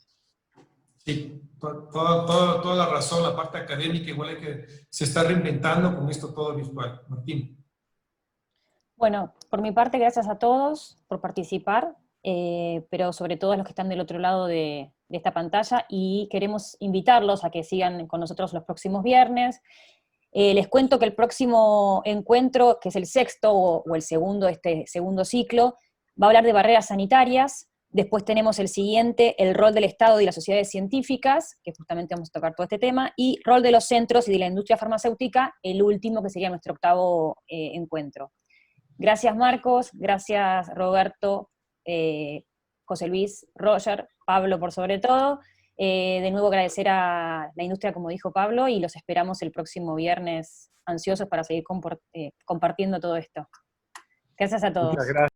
Sí, toda la razón, la parte académica igual es que se está reinventando con esto todo virtual. Martín. Bueno, por mi parte, gracias a todos por participar, pero sobre todo a los que están del otro lado de esta pantalla, y queremos invitarlos a que sigan con nosotros los próximos viernes. Les cuento que el próximo encuentro, que es el sexto o el segundo, este segundo ciclo, va a hablar de barreras sanitarias. Después tenemos el siguiente, el rol del Estado y las sociedades científicas, que justamente vamos a tocar todo este tema, y rol de los centros y de la industria farmacéutica, el último, que sería nuestro octavo encuentro. Gracias Marcos, gracias Roberto, José Luis, Roger, Pablo por sobre todo. De nuevo agradecer a la industria, como dijo Pablo, y los esperamos el próximo viernes ansiosos para seguir compartiendo todo esto. Gracias a todos. Muchas gracias.